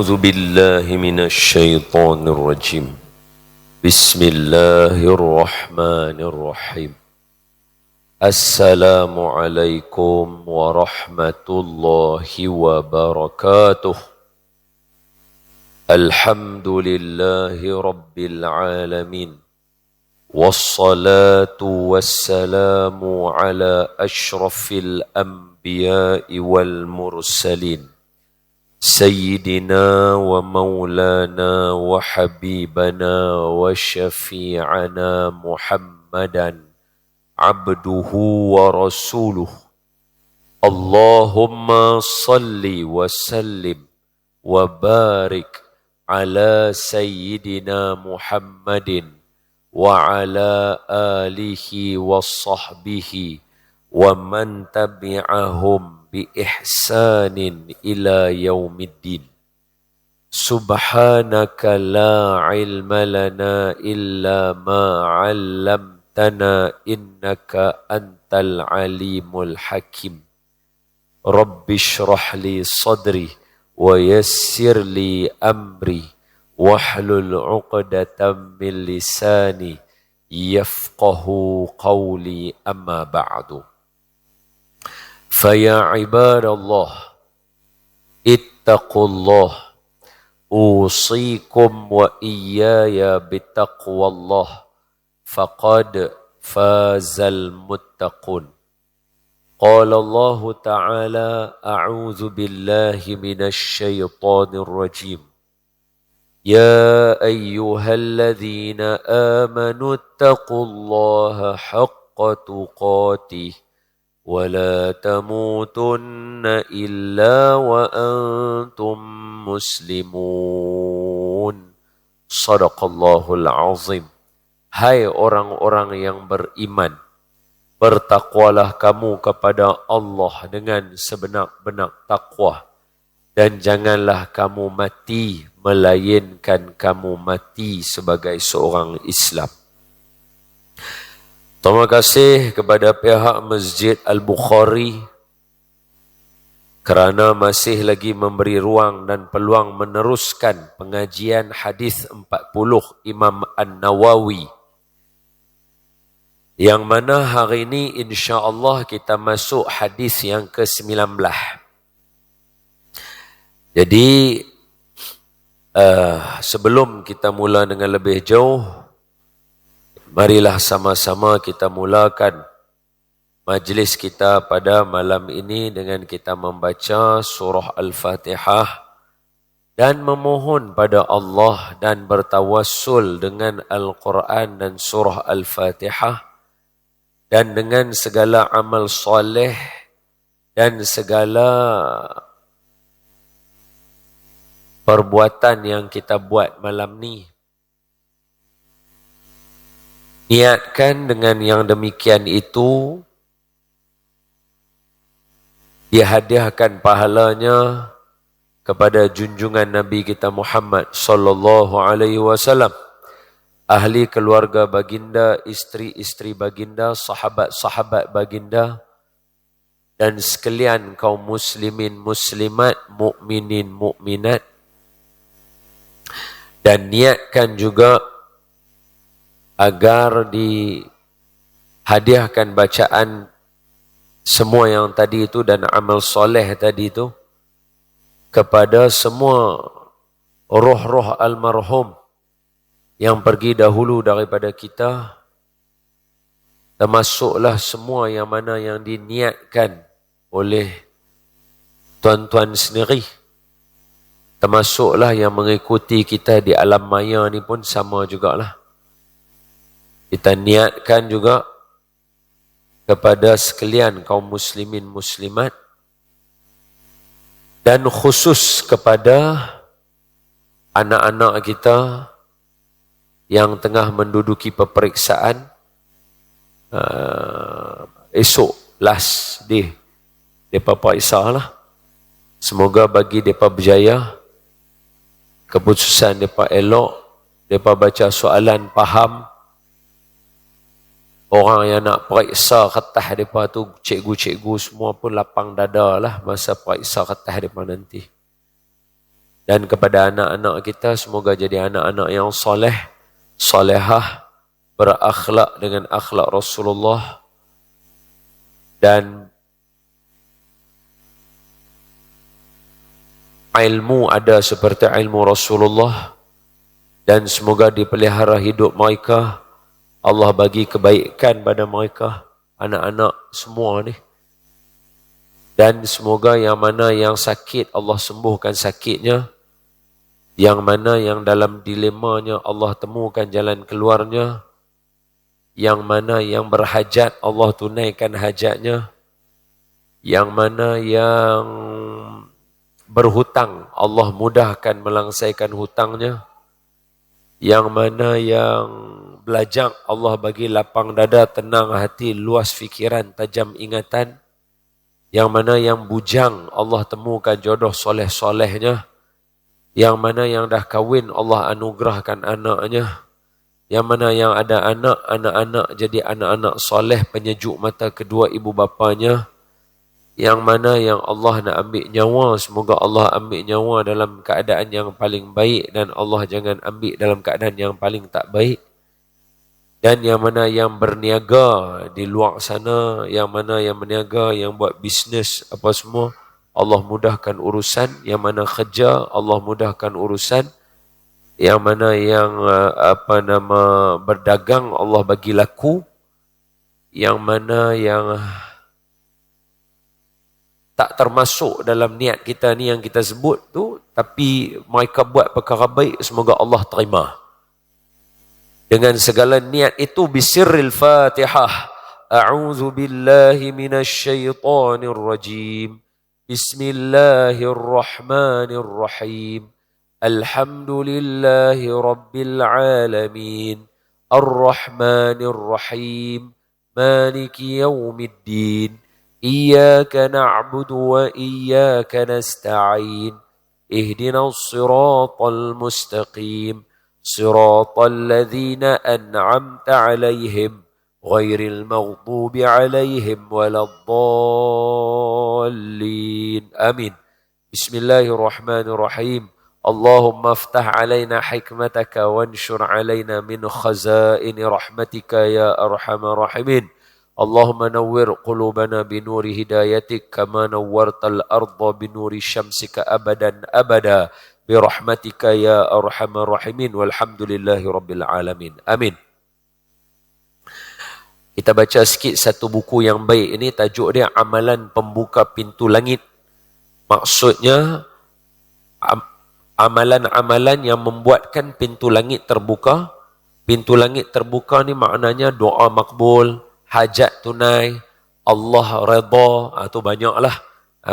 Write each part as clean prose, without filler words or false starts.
أعوذ بالله من الشيطان الرجيم. بسم الله الرحمن الرحيم. السلام عليكم ورحمة الله وبركاته. الحمد لله رب العالمين، والصلاة والسلام على أشرف الأنبياء والمرسلين، سيدنا ومولانا وحبيبنا وشفيعنا محمدا عبده ورسوله. اللهم صل وسلم وبارك على سيدنا محمد وعلى آله وصحبه ومن تبعهم بإحسان إلى يوم الدين. سبحانك لا علم لنا إلا ما علمتنا إنك أنت العليم الحكيم. رب اشرح لي صدري ويسر لي أمري واحلل عقدة من لساني يفقه قولي. أما بعد، فيا عباد الله اتقوا الله، أوصيكم وإياي بتقوى الله، فقد فاز المتقون. قال الله تعالى: أعوذ بالله من الشيطان الرجيم. يا أيها الذين آمنوا اتقوا الله حق تقاته ولا تموتن إلا وأنتم مسلمون. Sadaqallahul azim. Hai orang-orang yang beriman, bertakwalah kamu kepada Allah dengan sebenar-benar takwa, dan janganlah kamu mati melainkan kamu mati sebagai seorang Islam. Terima kasih kepada pihak Masjid Al-Bukhari kerana masih lagi memberi ruang dan peluang meneruskan pengajian hadis 40 Imam An-Nawawi, yang mana hari ini insya-Allah kita masuk hadis yang ke-19. Jadi sebelum kita mula dengan lebih jauh, marilah sama-sama kita mulakan majlis kita pada malam ini dengan kita membaca surah Al-Fatihah dan memohon pada Allah dan bertawassul dengan Al-Quran dan surah Al-Fatihah dan dengan segala amal soleh dan segala perbuatan yang kita buat malam ni. Niatkan dengan yang demikian itu, dihadiahkan pahalanya kepada junjungan Nabi kita Muhammad sallallahu alaihi wasallam, ahli keluarga baginda, isteri-isteri baginda, sahabat-sahabat baginda, dan sekalian kaum muslimin muslimat, mukminin mukminat. Dan niatkan juga agar dihadiahkan bacaan semua yang tadi itu dan amal soleh tadi itu kepada semua roh-roh almarhum yang pergi dahulu daripada kita, termasuklah semua yang mana yang diniatkan oleh tuan-tuan sendiri, termasuklah yang mengikuti kita di alam maya ni pun sama jugalah. Kita niatkan juga kepada sekalian kaum muslimin muslimat, dan khusus kepada anak-anak kita yang tengah menduduki peperiksaan esok, last day mereka periksa lah. Semoga bagi mereka berjaya, keputusan mereka elok, mereka baca soalan faham. Orang yang nak periksa kertas mereka tu, cikgu-cikgu semua pun lapang dada lah masa periksa kertas mereka nanti. Dan kepada anak-anak kita, semoga jadi anak-anak yang soleh, solehah, berakhlak dengan akhlak Rasulullah, dan ilmu ada seperti ilmu Rasulullah, dan semoga dipelihara hidup mereka. Allah bagi kebaikan pada mereka, anak-anak semua ni. Dan semoga yang mana yang sakit, Allah sembuhkan sakitnya. Yang mana yang dalam dilemanya, Allah temukan jalan keluarnya. Yang mana yang berhajat, Allah tunaikan hajatnya. Yang mana yang berhutang, Allah mudahkan melangsaikan hutangnya. Yang mana yang belajang, Allah bagi lapang dada, tenang hati, luas fikiran, tajam ingatan. Yang mana yang bujang, Allah temukan jodoh soleh-solehnya. Yang mana yang dah kahwin, Allah anugerahkan anaknya. Yang mana yang ada anak, anak-anak jadi anak-anak soleh, penyejuk mata kedua ibu bapanya. Yang mana yang Allah nak ambil nyawa, semoga Allah ambil nyawa dalam keadaan yang paling baik, dan Allah jangan ambil dalam keadaan yang paling tak baik. Dan yang mana yang berniaga di luar sana, yang mana yang berniaga, yang buat bisnes apa semua, Allah mudahkan urusan. Yang mana kerja, Allah mudahkan urusan. Yang mana yang berdagang, Allah bagi laku. Yang mana yang tak termasuk dalam niat kita ni yang kita sebut tu, tapi mereka buat perkara baik, semoga Allah terima. Dengan segala niat itu, bisirril Fatihah. A'udzu billahi minasy syaithanir rajim. Bismillahirrahmanirrahim. Alhamdulillahi rabbil alamin. Ar-Rahmanir-Rahim. Maliki yaumiddin. Iyyaka na'budu wa iyyaka nasta'in. Ihdinas siratal mustaqim. Siratal ladzina an'amta 'alaihim ghairil maghdubi 'alaihim waladdallin. Amin. Bismillahirrahmanirrahim. Allahumma aftah 'alaina hikmataka wanshur 'alaina min khazaini rahmatika ya arhamar rahimin. Allahumma nawwir qulubana binuri hidayatik kama nawwartal arda binuri syamsika abadan abada. Birahmatika ya arhamar rahimin walhamdulillahi rabbil alamin. Amin. Kita baca sikit satu buku yang baik ini, tajuk dia Amalan Pembuka Pintu Langit. Maksudnya amalan-amalan yang membuatkan pintu langit terbuka. Pintu langit terbuka ni maknanya doa makbul, hajat tunai, Allah redha, tu banyaklah.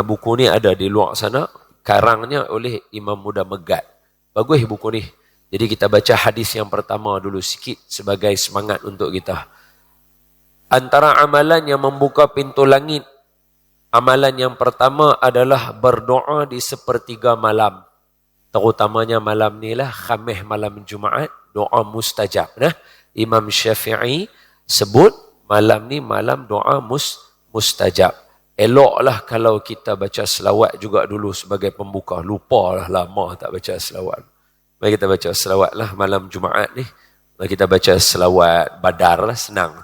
Buku ni ada di luar sana. Karangnya oleh Imam Muda Megat. Bagus buku ni. Jadi kita baca hadis yang pertama dulu sikit sebagai semangat untuk kita. Antara amalan yang membuka pintu langit, amalan yang pertama adalah berdoa di sepertiga malam. Terutamanya malam ni lah, Khamis malam Jumaat, doa mustajab. Nah, Imam Syafi'i sebut malam ni malam doa mustajab. Eloklah kalau kita baca selawat juga dulu sebagai pembuka. Lupalah lama tak baca selawat. Mari kita baca selawat lah malam Jumaat ni. Mari kita baca selawat Badar lah, senang.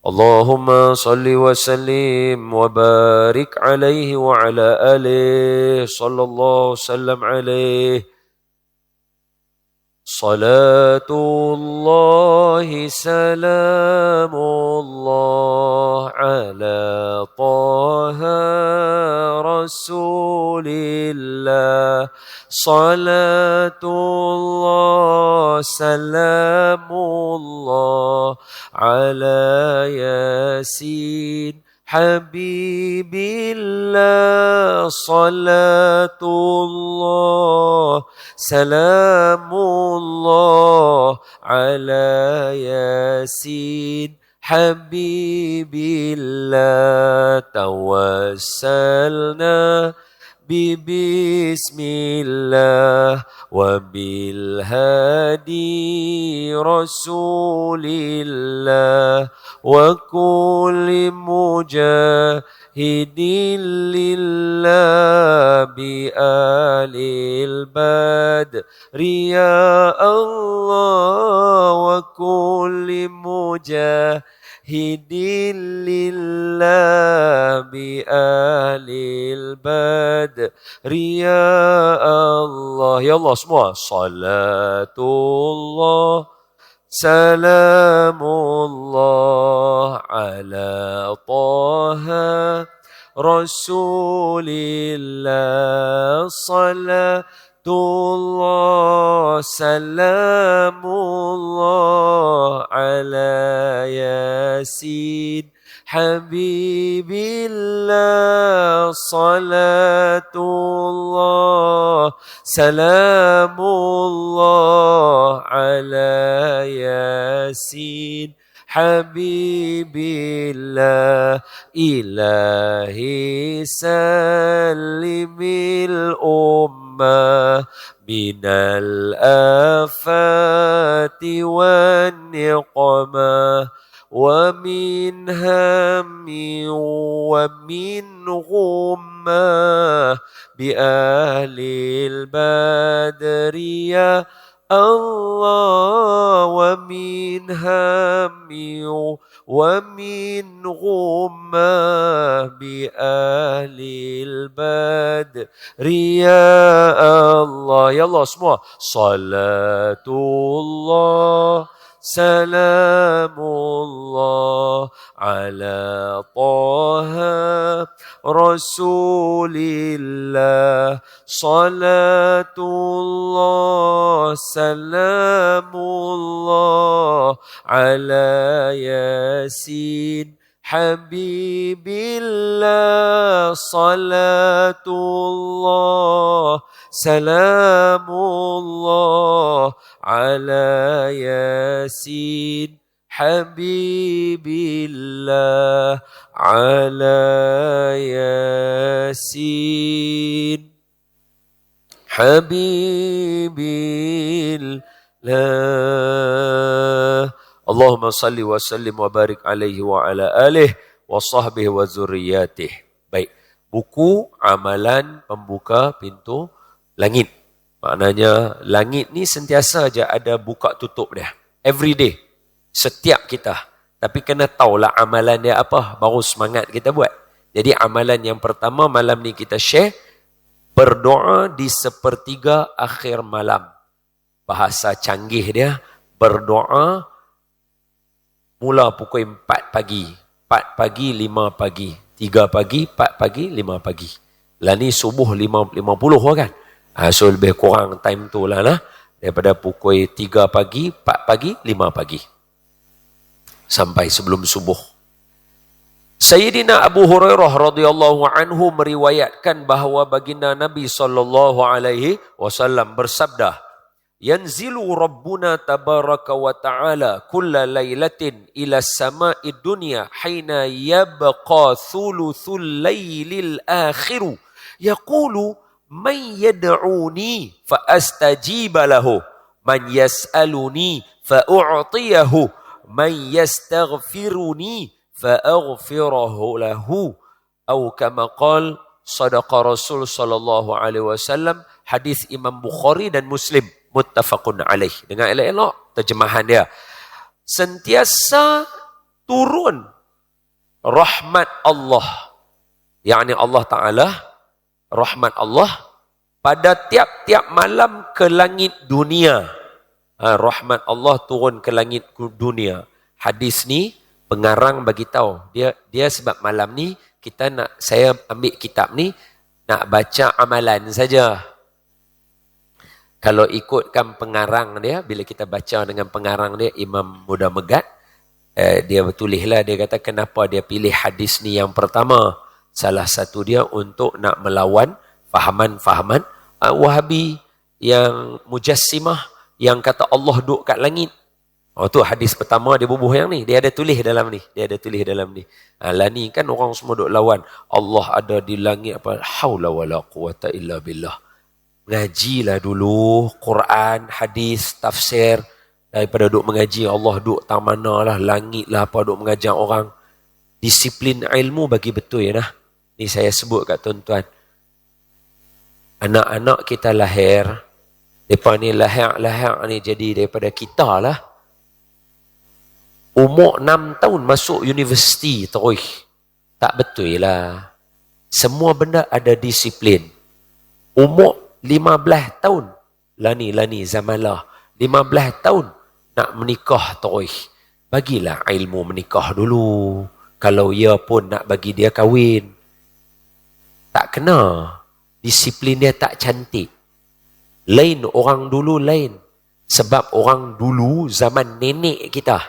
Allahumma salli wa sallim wa barik alaihi wa ala alihi sallallahu sallam alaihi. Salatullahi salamullah ala taha rasulillah. Salatullah salamullah ala yasin Habibillah. Salatullah salamullah ala yasin Habibillah. Tawassalna Bismillah wa bil hadi Rasulillah wa kulli mujahidin lillah bi alil badri ya Allah wa kulli mujahidin lillah bi alil badri ya Allah. Ya Allah semua. Salatullah salamullah ala Taha Rasulillah. Salatullah salamullah ala Yasin Habibillah. Salatullah salamullah ala Yasin Habibillah. Ilahi salimil ummah minal afati wan niqmah wa min hammi wa min ghummah bi ahlil badri ya Allah wa min hammi wa min ghummah bi ahlil badri ya Allah. Ya Allah semua. Salatullah salamullah ala Taha Rasulillah. Salatullah salamullah ala Yasin Habibillah. Salatullah salamullah ala Yasin Habibillah. Ala Yasin Habibillah. Allahumma salli wa sallim wa barik alaihi wa ala alihi wa sahbihi wa zurriyatih. Baik, buku amalan pembuka pintu langit. Maknanya langit ni sentiasa aja ada buka tutup dia. Every day. Setiap kita. Tapi kena tahulah amalan dia apa. Baru semangat kita buat. Jadi amalan yang pertama malam ni kita share. Berdoa di sepertiga akhir malam. Bahasa canggih dia. Berdoa mula pukul 4 pagi. 4 pagi, 5 pagi. 3 pagi, 4 pagi, 5 pagi. Lah ni subuh 5.50 kan. So lebih kurang time tu lah. Daripada pukul 3 pagi, 4 pagi, 5 pagi. Sampai sebelum subuh. Sayyidina Abu Hurairah radhiyallahu anhu meriwayatkan bahawa baginda Nabi SAW bersabda, Yanzilu Rabbuna tabaraka wa ta'ala kulla laylatin ila sama'i dunya hina yabqa thuluthul laylil akhiru yaqulu man yad'uni fa astajiba lahu man yas'aluni fa u'tiyahu man yastaghfiruni fa aghfirahu lahu atau kama qala sadaqa Rasul sallallahu alaihi wasallam. Hadis Imam Bukhari dan Muslim muttafaqun alaih. Dengar elok-elok terjemahan dia. Sentiasa turun rahmat Allah. yakni Allah Ta'ala, rahmat Allah pada tiap-tiap malam ke langit dunia. Rahmat Allah turun ke langit dunia. Hadis ni pengarang bagi tahu dia sebab malam ni saya ambil kitab ni nak baca amalan saja. Kalau ikutkan pengarang dia, bila kita baca dengan pengarang dia, Imam Muda Megat, dia bertulislah, dia kata kenapa dia pilih hadis ni yang pertama. Salah satu dia untuk nak melawan fahaman-fahaman Wahabi yang mujassimah, yang kata Allah duduk kat langit. Oh tu hadis pertama dia bubuh yang ni. Dia ada tulis dalam ni. Lah ni kan orang semua duk lawan. Allah ada di langit apa. Haula wala quwata illa billah. Mengajilah dulu Quran, hadis, tafsir. Daripada duk mengaji Allah duk tang mana lah, langit lah apa duk mengajar orang. Disiplin ilmu bagi betul ya nah. Ni saya sebut kat tuan-tuan. Anak-anak kita lahir. Mereka ni lahir ni jadi daripada kita lah. Umur 6 tahun masuk universiti terus. Tak betul lah. Semua benda ada disiplin. Umur 15 tahun. Lani zaman lah. 15 tahun nak menikah terus. Bagilah ilmu menikah dulu. Kalau ia pun nak bagi dia kahwin. Tak kena. Disiplin dia tak cantik. Lain orang dulu lain. Sebab orang dulu zaman nenek kita.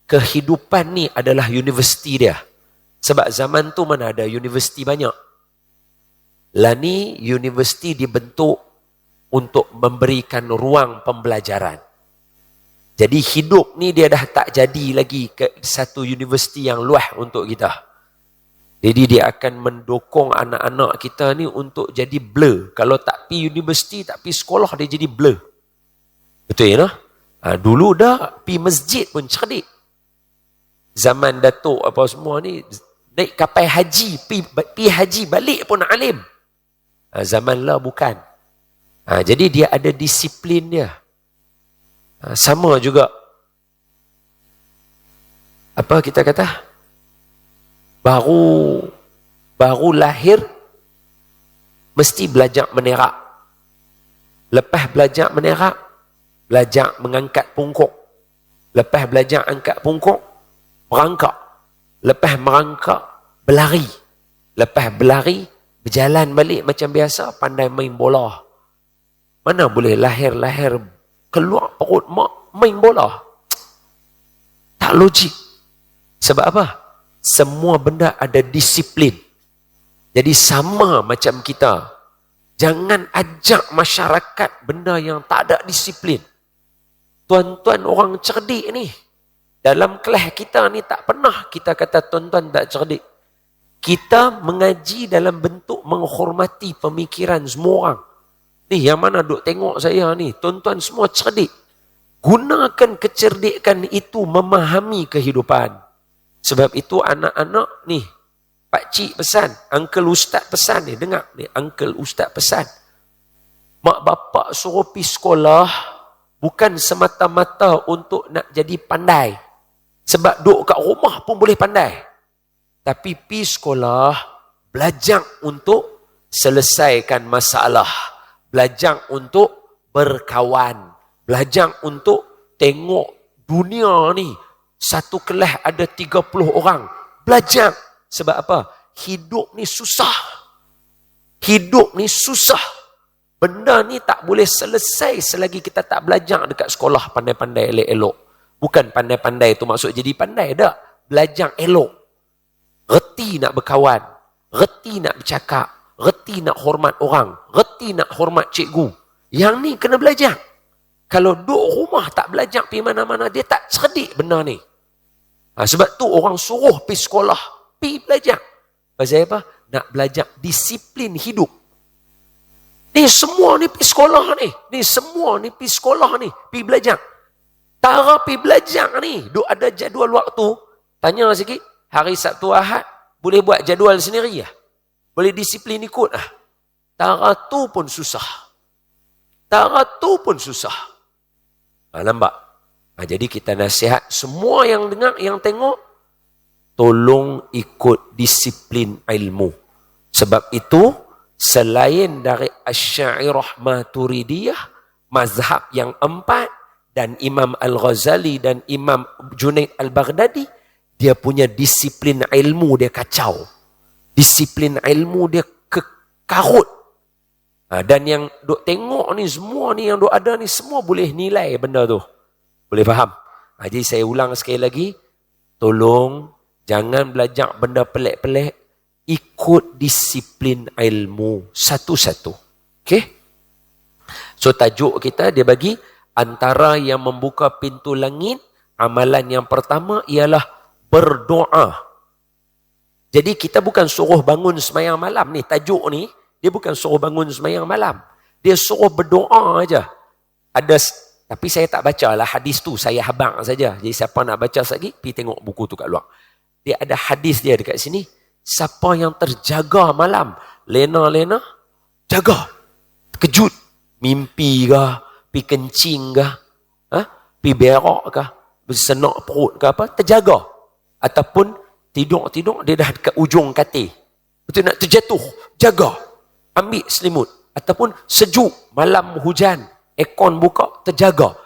Kehidupan ni adalah universiti dia. Sebab zaman tu mana ada universiti banyak. Lah ni universiti dibentuk untuk memberikan ruang pembelajaran. Jadi hidup ni dia dah tak jadi lagi ke satu universiti yang luas untuk kita. Jadi dia akan mendukung anak-anak kita ni untuk jadi blur. Kalau tak pi universiti, tak pi sekolah, dia jadi blur. Betul ya? No? Dulu dah pi masjid pun cerdik. Zaman Datuk apa semua ni, naik kapal haji, pi haji balik pun alim. Zaman lah bukan. Jadi dia ada disiplin dia. Sama juga. Apa kita kata? Baru lahir, mesti belajar menerak. Lepas belajar menerak, belajar mengangkat pungkuk. Lepas belajar angkat pungkuk, merangkak. Lepas merangkak, berlari. Lepas berlari, berjalan balik macam biasa, pandai main bola. Mana boleh lahir keluar perut mak, main bola. Tak logik. Sebab apa? Semua benda ada disiplin. Jadi sama macam kita. Jangan ajak masyarakat benda yang tak ada disiplin. Tuan-tuan orang cerdik ni. Dalam kelas kita ni tak pernah kita kata tuan-tuan tak cerdik. Kita mengaji dalam bentuk menghormati pemikiran semua orang. Ni yang mana duk tengok saya ni. Tuan-tuan semua cerdik. Gunakan kecerdikan itu memahami kehidupan. Sebab itu anak-anak ni, pakcik pesan, uncle ustaz pesan ni, dengar ni, uncle ustaz pesan. Mak bapak suruh pergi sekolah, bukan semata-mata untuk nak jadi pandai. Sebab duduk kat rumah pun boleh pandai. Tapi pergi sekolah, belajar untuk selesaikan masalah. Belajar untuk berkawan. Belajar untuk tengok dunia ni. Satu kelas ada 30 orang. Belajar. Sebab apa? Hidup ni susah. Hidup ni susah. Benda ni tak boleh selesai selagi kita tak belajar dekat sekolah pandai-pandai elok-elok. Bukan pandai-pandai tu maksud jadi pandai tak. Belajar elok. Reti nak berkawan. Reti nak bercakap. Reti nak hormat orang. Reti nak hormat cikgu. Yang ni kena belajar. Kalau duduk rumah tak belajar pergi mana-mana, dia tak cerdik benda ni. Sebab tu orang suruh pergi sekolah, pergi belajar. Pasal apa? Nak belajar disiplin hidup. Ni semua ni pergi sekolah ni. Ni semua ni pergi sekolah ni, pergi belajar. Tara pergi belajar ni, duk ada jadual waktu. Tanya sikit, hari Sabtu Ahad, boleh buat jadual sendiri lah. Boleh disiplin ikut lah. Tara tu pun susah. Tara tu pun susah. Nampak? Jadi kita nasihat semua yang dengar, yang tengok, tolong ikut disiplin ilmu. Sebab itu, selain dari Asy'ariyah Maturidiyah, mazhab yang 4, dan Imam Al-Ghazali dan Imam Junaid Al-Baghdadi, dia punya disiplin ilmu dia kacau. Disiplin ilmu dia kekarut. Dan yang duk tengok ni, semua ni yang duk ada ni, semua boleh nilai benda tu. Boleh faham? Jadi saya ulang sekali lagi, tolong jangan belajar benda pelik-pelik, ikut disiplin ilmu satu-satu. Okay? So tajuk kita dia bagi Antara yang membuka pintu langit, amalan yang pertama ialah berdoa. Jadi kita bukan suruh bangun sembahyang malam ni. Tajuk ni, dia bukan suruh bangun sembahyang malam. Dia suruh berdoa aja. Tapi saya tak baca lah hadis tu. Saya habang saja. Jadi siapa nak baca lagi, pergi tengok buku tu kat luar. Dia ada hadis dia dekat sini. Siapa yang terjaga malam, lena-lena, jaga. Kejut. Mimpi kah, pergi kencing kah, pergi berak kah, bersenak perut kah apa, terjaga. Ataupun tidur-tidur, dia dah dekat ujung katil. Betul nak terjatuh, jaga. Ambil selimut. Ataupun sejuk, malam hujan, aircon buka, terjaga.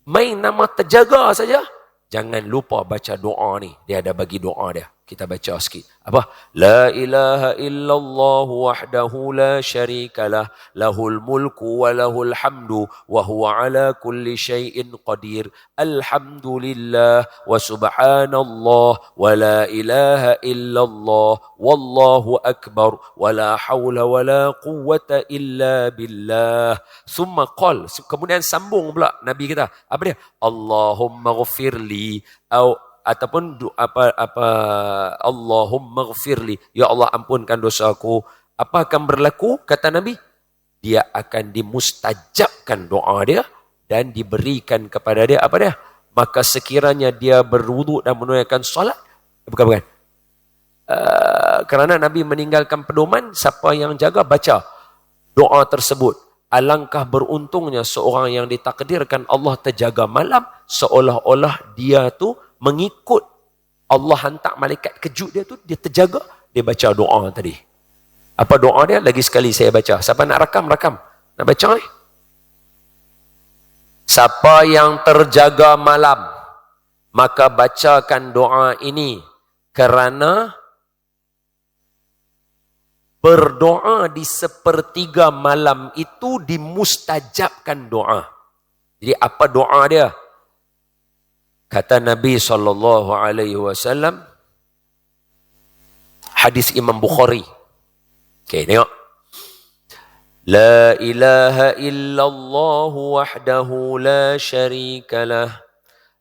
Main nama terjaga saja. Jangan lupa baca doa ni. Dia ada bagi doa dia. Kita baca sikit. Apa? La ilaha illallah wahdahu la syarikalah. Lahul mulku wa lahul hamdu. Wa huwa ala kulli syai'in qadir. Alhamdulillah wa subhanallah. Wa la ilaha illallah. Wallahu akbar. Wa la hawla wa la quwwata illa billah. Summa qal. Kemudian sambung pula Nabi kita. Apa dia? Allahumma ghafirli. Ataupun Allahumma ghafirli, ya Allah ampunkan dosaku. Apa akan berlaku? Kata Nabi, dia akan dimustajabkan doa dia dan diberikan kepada dia apa dia? Maka sekiranya dia berwuduk dan menunaikan solat, bukan. Kerana Nabi meninggalkan pedoman, siapa yang jaga baca doa tersebut. Alangkah beruntungnya seorang yang ditakdirkan Allah terjaga malam, seolah-olah dia tu mengikut Allah hantar malaikat kejut dia tu, dia terjaga, dia baca doa tadi. Apa doa dia? Lagi sekali saya baca. Siapa nak rakam? Nak baca ni? Siapa yang terjaga malam, maka bacakan doa ini kerana berdoa di sepertiga malam itu dimustajabkan doa. Jadi apa doa dia? Kata Nabi SAW, hadis Imam Bukhari. Okey, tengok. La ilaha illallah wahdahu la syarika lah.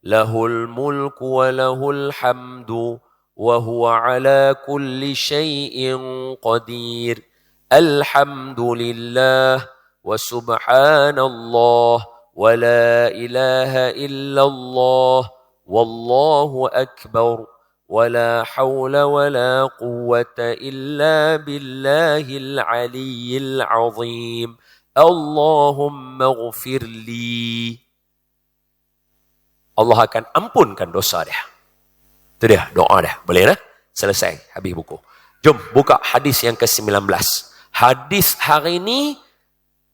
Lahul mulku wa lahul hamdu. Wa huwa ala kulli syai'in qadir. Alhamdulillah wa subhanallah wa la ilaha illallah. Wallahu akbar. Wala hawla wala quwwata illa billahil aliyyil azim. Allahumma ghafirli. Allah akan ampunkan dosa dia. Itu dia doa dia. Boleh dah? Selesai. Habis buku. Jom buka hadis yang ke-19. Hadis hari ini,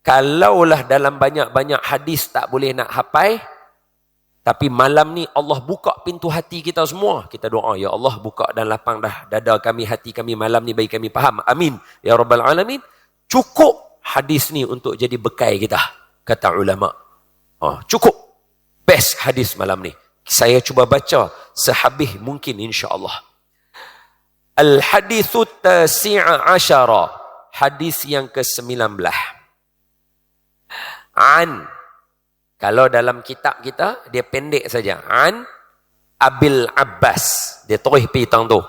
kalaulah dalam banyak-banyak hadis tak boleh nak hafal, tapi malam ni Allah buka pintu hati kita semua. Kita doa, ya Allah buka dan lapang dah dada kami, hati kami malam ni bagi kami faham. Amin. Ya Rabbal Alamin. Cukup hadis ni untuk jadi bekal kita. Kata ulama. Cukup. Best hadis malam ni. Saya cuba baca sehabis mungkin insya-Allah. Al-hadithut tasi'a asyara. Hadis yang ke-19. Kalau dalam kitab kita, dia pendek saja. An Abil Abbas. Dia terus pitang tu.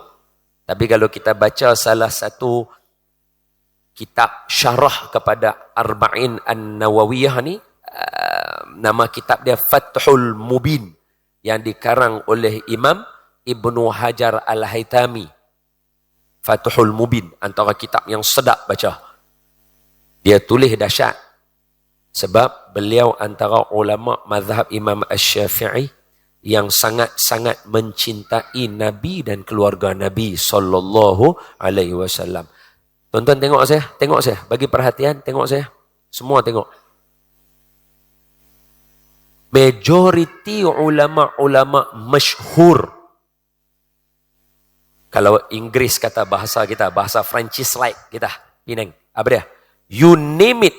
Tapi kalau kita baca salah satu kitab syarah kepada Arba'in An-Nawawiyah ni, nama kitab dia Fathul Mubin, yang dikarang oleh Imam Ibnu Hajar Al-Haytami. Fathul Mubin, antara kitab yang sedap baca. Dia tulis dahsyat. Sebab beliau antara ulama mazhab Imam Asy-Syafi'i yang sangat-sangat mencintai Nabi dan keluarga Nabi sallallahu alaihi wasallam. Tuan-tuan tengok saya, bagi perhatian, tengok saya. Semua tengok. Majoriti ulama-ulama masyhur. Kalau Inggeris kata bahasa kita, bahasa Francis like kita, Penang. Apa dia? You name it.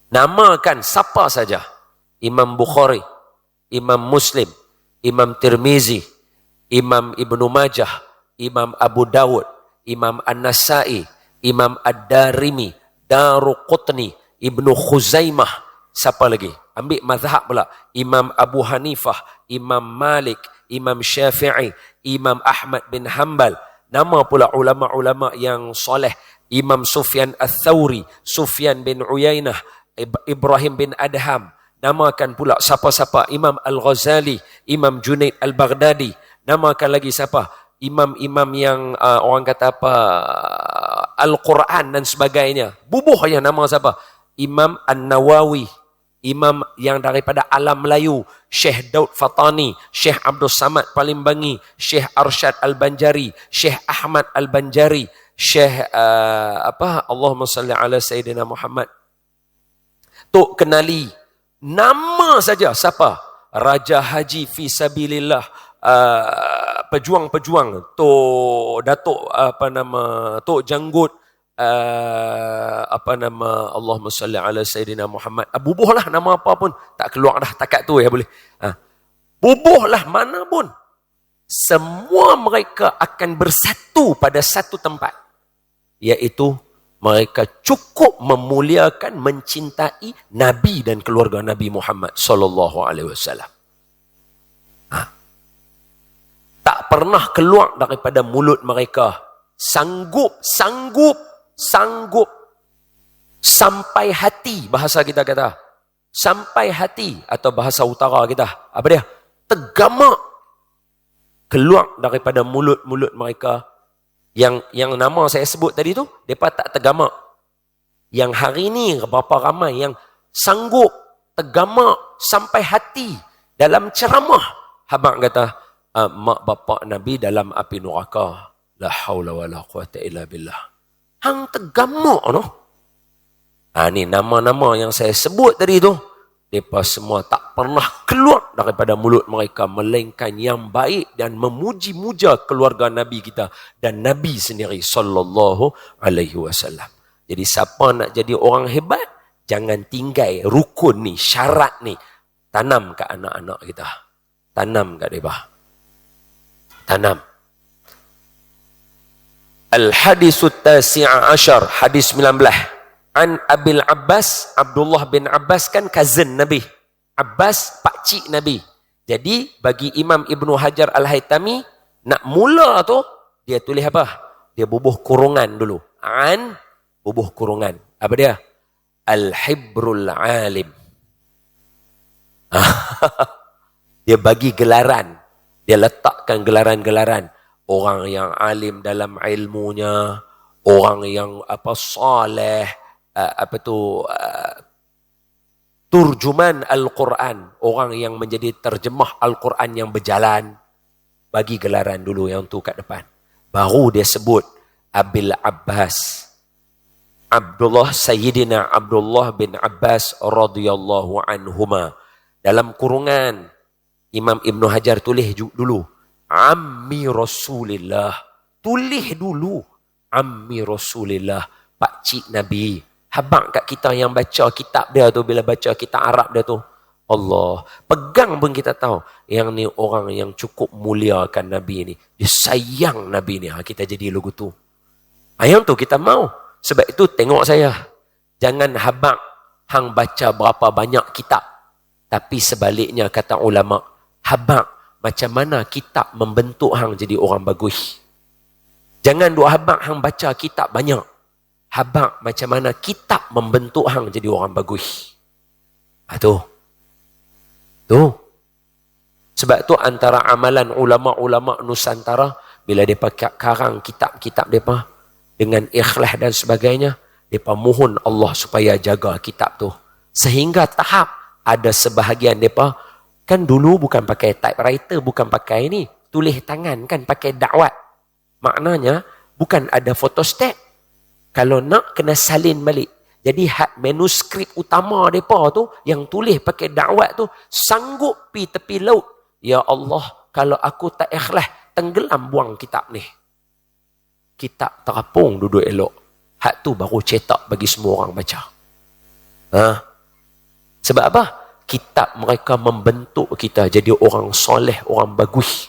Namakan siapa saja. Imam Bukhari, Imam Muslim, Imam Tirmizi, Imam Ibnu Majah, Imam Abu Dawud, Imam An-Nasai, Imam Ad-Darimi, Daruqutni, Ibnu Khuzaimah. Siapa lagi? Ambil mazhab pula. Imam Abu Hanifah, Imam Malik, Imam Syafi'i, Imam Ahmad bin Hanbal. Nama pula ulama-ulama yang soleh. Imam Sufyan Ats-Tsauri, Sufyan bin Uyainah, Ibrahim bin Adham. Namakan pula siapa-siapa. Imam Al-Ghazali, Imam Junaid Al-Baghdadi. Namakan lagi siapa? Imam-imam yang orang kata apa, Al-Quran dan sebagainya. Bubuh yang nama siapa? Imam An-Nawawi, imam yang daripada alam Melayu, Syekh Daud Fatani, Syekh Abdul Samad Palimbangi, Syekh Arsyad Al-Banjari, Syekh Ahmad Al-Banjari, Syekh Allahumma salli ala Sayyidina Muhammad. Tok kenali nama saja siapa? Raja Haji fi sabilillah, pejuang-pejuang, Tok Datuk Tok Janggut, Allahumma salli ala Sayyidina Muhammad. Bubuhlah nama apa pun, tak keluar dah takat tu ya boleh. Bubuhlah mana pun. Semua mereka akan bersatu pada satu tempat, iaitu mereka cukup memuliakan, mencintai Nabi dan keluarga Nabi Muhammad sallallahu alaihi wasallam. Tak pernah keluar daripada mulut mereka. Sanggup sampai hati, bahasa kita kata. Sampai hati, atau bahasa utara kita. Apa dia? Tegamak. Keluar daripada mulut-mulut mereka. Yang nama saya sebut tadi tu, mereka tak tegamak. Yang hari ni berapa ramai yang sanggup tegamak sampai hati dalam ceramah. Habang kata, mak bapak Nabi dalam api neraka. La haula wa la quwata illa billah. Hang tegamak no. Ni nama-nama yang saya sebut tadi tu, mereka semua tak pernah keluar daripada mulut mereka melainkan yang baik dan memuji-muja keluarga Nabi kita dan Nabi sendiri sallallahu alaihi wasallam. Jadi siapa nak jadi orang hebat, jangan tinggal rukun ni, syarat ni. Tanam kat anak-anak kita. Tanam kat mereka. Tanam. Al-hadisut tasi'a asyar, hadis 19. An Abil Abbas, Abdullah bin Abbas kan cousin Nabi. Abbas pakcik Nabi. Jadi bagi Imam Ibnu Hajar Al-Haytami, nak mula tu, dia tulis apa? Dia bubuh kurungan dulu. An, bubuh kurungan. Apa dia? Al-Hibrul Alim. Dia bagi gelaran. Dia letakkan gelaran-gelaran. Orang yang alim dalam ilmunya, orang yang saleh, turjuman Al-Quran, orang yang menjadi terjemah Al-Quran yang berjalan, bagi gelaran dulu yang tu kat depan. Baru dia sebut Abil Abbas, Abdullah Sayyidina Abdullah bin Abbas radhiyallahu anhuma. Dalam kurungan Imam Ibnu Hajar tulis dulu Ammi Rasulillah. Tulis dulu Ammi Rasulillah, pakcik Nabi. Habang kat kita yang baca kitab dia tu, bila baca kitab Arab dia tu, Allah, pegang pun kita tahu yang ni orang yang cukup muliakan Nabi ni. Dia sayang Nabi ni. Kita jadi lugu tu. Yang tu kita mau. Sebab itu tengok saya. Jangan habang hang baca berapa banyak kitab. Tapi sebaliknya kata ulama, habang macam mana kitab membentuk hang jadi orang bagus. Jangan duk habang hang baca kitab banyak. Habang macam mana kitab membentuk hang jadi orang bagus. Tu. Sebab tu antara amalan ulama-ulama Nusantara, bila mereka karang kitab-kitab mereka dengan ikhlas dan sebagainya, mereka mohon Allah supaya jaga kitab tu. Sehingga tahap ada sebahagian mereka, kan dulu bukan pakai typewriter, bukan pakai ni, tulis tangan kan, pakai dakwat. Maknanya bukan ada photostat. Kalau nak kena salin balik. Jadi manuskrip utama mereka tu, yang tulis pakai dakwat tu, sanggup pi tepi laut. Ya Allah, kalau aku tak ikhlas, tenggelam buang kitab ni. Kitab terapung duduk elok. Hak tu baru cetak bagi semua orang baca. Sebab apa? Kitab mereka membentuk kita jadi orang soleh, orang bagus.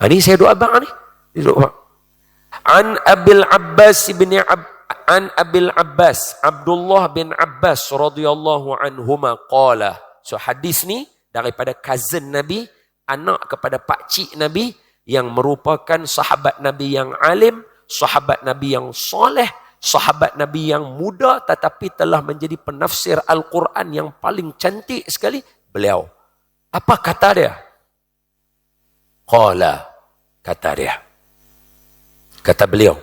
Ni saya doa abang ni. An Abil Abbas bin An Abil Abbas, Abdullah bin Abbas radhiyallahu anhuma qala. So hadis ni daripada cousin Nabi, anak kepada pakcik Nabi yang merupakan sahabat Nabi yang alim, sahabat Nabi yang soleh, sahabat Nabi yang muda tetapi telah menjadi penafsir Al-Quran yang paling cantik sekali. Beliau. Apa kata dia? Qala, kata dia. Kata beliau,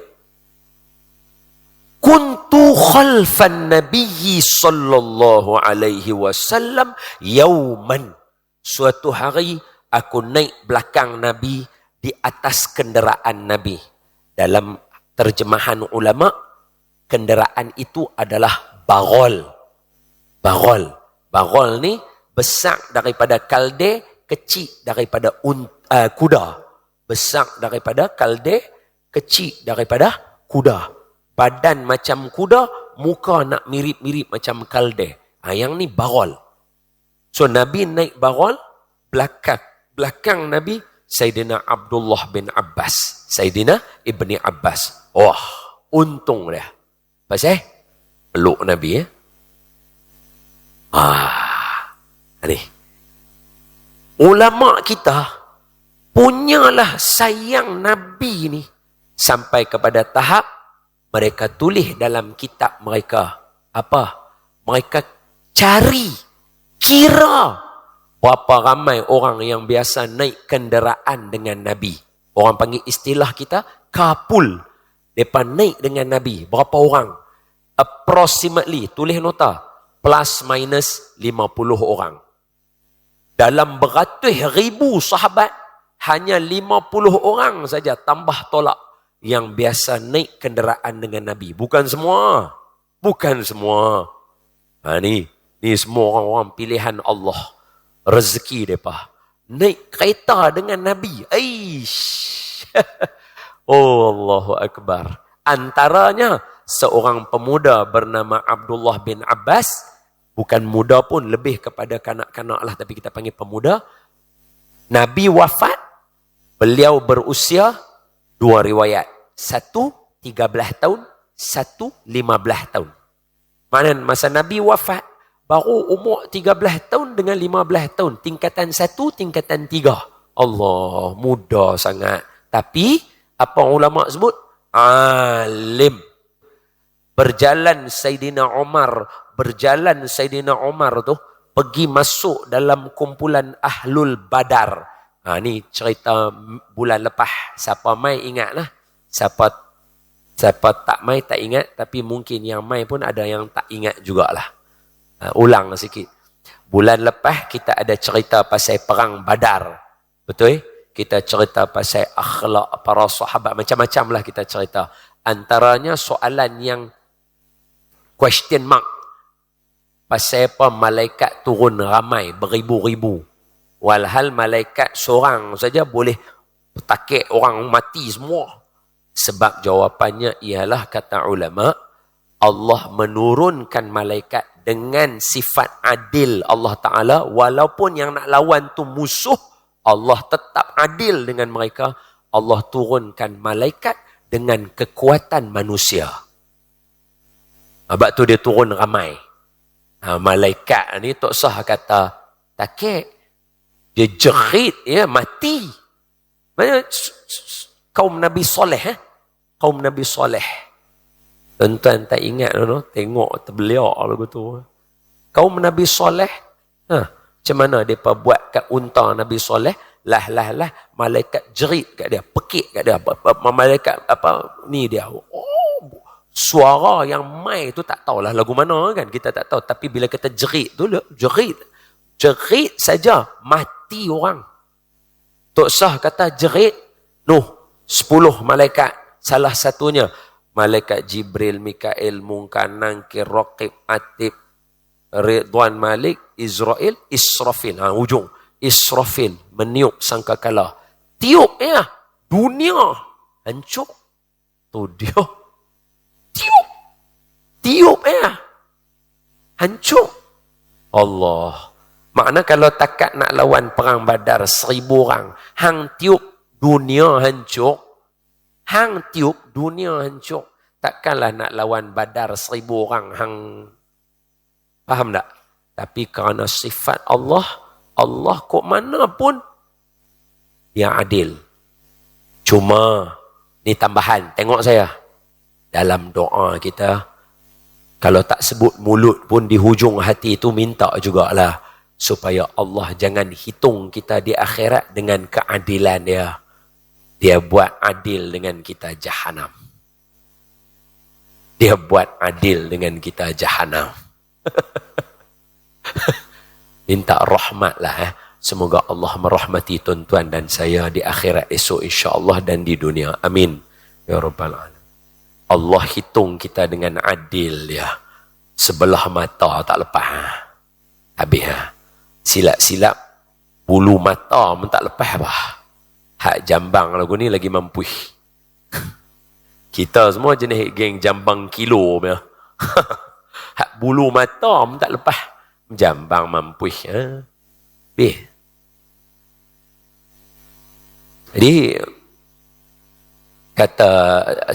kuntu khalfan nabiyyi sallallahu alaihi wasallam yauman. Suatu hari aku naik belakang Nabi di atas kenderaan Nabi. Dalam terjemahan ulama, kenderaan itu adalah bagol. Bagol. Bagol ni besar daripada kalde, kecil daripada kuda. Besar daripada kalde, kecil daripada kuda. Badan macam kuda, muka nak mirip-mirip macam kalde. Yang ni bagol. So Nabi naik bagol, belakang Nabi Sayyidina Abdullah bin Abbas. Sayyidina Ibni Abbas. Wah, untung dia. Pasal peluk Nabi. Ni. Ulama kita punyalah sayang Nabi ni sampai kepada tahap mereka tulis dalam kitab mereka. Apa? Mereka cari, kira berapa ramai orang yang biasa naik kenderaan dengan Nabi. Orang panggil istilah kita kapul. Mereka naik dengan Nabi. Berapa orang? Approximately, tulis nota, plus minus 50 orang. Dalam beratus ribu sahabat, hanya 50 orang saja tambah tolak yang biasa naik kenderaan dengan Nabi. Bukan semua. Bukan semua. Ni semua orang-orang pilihan Allah. Rezeki mereka. Naik kereta dengan Nabi. Aish. Oh, Allahu Akbar. Antaranya, seorang pemuda bernama Abdullah bin Abbas. Bukan muda pun, lebih kepada kanak-kanak lah. Tapi kita panggil pemuda. Nabi wafat. Beliau berusia 2 riwayat. 1, 13 tahun. 1, 15 tahun. Mana masa Nabi wafat, baru umur 13 tahun dengan 15 tahun. Tingkatan 1, tingkatan 3. Allah, muda sangat. Tapi, apa ulama sebut? Alim. Berjalan Sayyidina Umar tu, pergi masuk dalam kumpulan Ahlul Badar. Ni cerita bulan lepas. Siapa mai ingat lah. Siapa tak mai tak ingat. Tapi mungkin yang mai pun ada yang tak ingat jugalah. Ulang sikit. Bulan lepas kita ada cerita pasal perang Badar. Betul? Kita cerita pasal akhlak para sahabat. Macam-macam lah kita cerita. Antaranya soalan yang question mark. Pasal apa malaikat turun ramai, beribu-ribu. Walhal malaikat seorang saja boleh takik orang mati semua. Sebab jawapannya ialah, kata ulama, Allah menurunkan malaikat dengan sifat adil Allah Ta'ala. Walaupun yang nak lawan tu musuh, Allah tetap adil dengan mereka. Allah turunkan malaikat dengan kekuatan manusia. Sebab tu dia turun ramai. Malaikat ni tak sah kata takik. Dia jerit, mati. Mana kaum Nabi Soleh, kaum Nabi Soleh. Tuan-tuan tak ingat tengok terbeliak lagu tu. Kaum Nabi Soleh, macam mana mereka buat kat unta Nabi Soleh? Malaikat jerit kat dia, pekik kat dia. Malaikat ni dia. Suara yang mai tu tak tahulah lagu mana kan. Kita tak tahu. Tapi bila kita jerit tu, jerit saja mati orang. Tok Sah kata jerit. 10 malaikat. Salah satunya malaikat Jibril, Mikail, Munkar, Nankir, Raqib, Atib, Ridwan, Malik, Israfil. Ujung. Israfil meniup sangkakala. Tiup dunia hancur. Tu dia. Tiup hancur. Allah. Makna kalau takat nak lawan perang Badar 1000 orang, hang tiup dunia hancur. Hang tiup dunia hancur. takkanlah nak lawan Badar 1000 orang hang. Faham tak? Tapi kerana sifat Allah, Allah kok mana pun yang adil. Cuma ni tambahan, tengok saya. Dalam doa kita, kalau tak sebut mulut pun di hujung hati itu minta jugalah supaya Allah jangan hitung kita di akhirat dengan keadilan dia. Dia buat adil dengan kita jahanam. Dia buat adil dengan kita jahanam. Minta rahmatlah. Semoga Allah merahmati tuan-tuan dan saya di akhirat esok insya-Allah dan di dunia. Amin. Ya Rabbal Alamin. Allah hitung kita dengan adil ya. Sebelah mata tak lepas. Habis silap-silap bulu mata pun tak lepas apa. Hak jambang lagu ni lagi mampu. Kita semua jenis geng jambang kilo punya. Hak bulu mata pun tak lepas. Jambang mampu. Jadi kata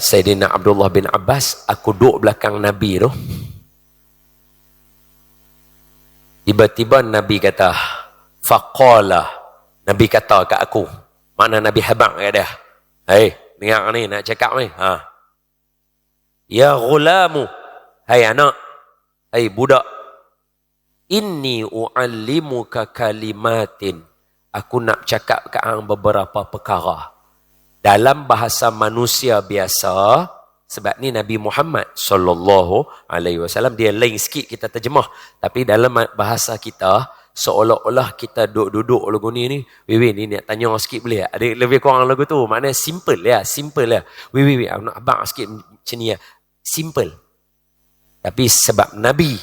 Sayyidina Abdullah bin Abbas, aku duduk belakang Nabi tu. Tiba-tiba Nabi kata, faqala, Nabi kata kat aku. Mana Nabi habang kat dia. Hei, dengar ni, nak cakap ni. Ya ghulamu, hai anak, hai budak. Inni u'allimuka kalimatin. Aku nak cakap kat hang beberapa perkara. Dalam bahasa manusia biasa, sebab ni Nabi Muhammad sallallahu alaihi wasallam dia lain sikit kita terjemah, tapi dalam bahasa kita seolah-olah kita duduk lagu ni Wiwi ni nak tanya sikit boleh tak? Ada lebih kurang lagu tu, maknanya simple ya. Wiwi aku nak abang sikit macam ni ya. Simple. Tapi sebab Nabi,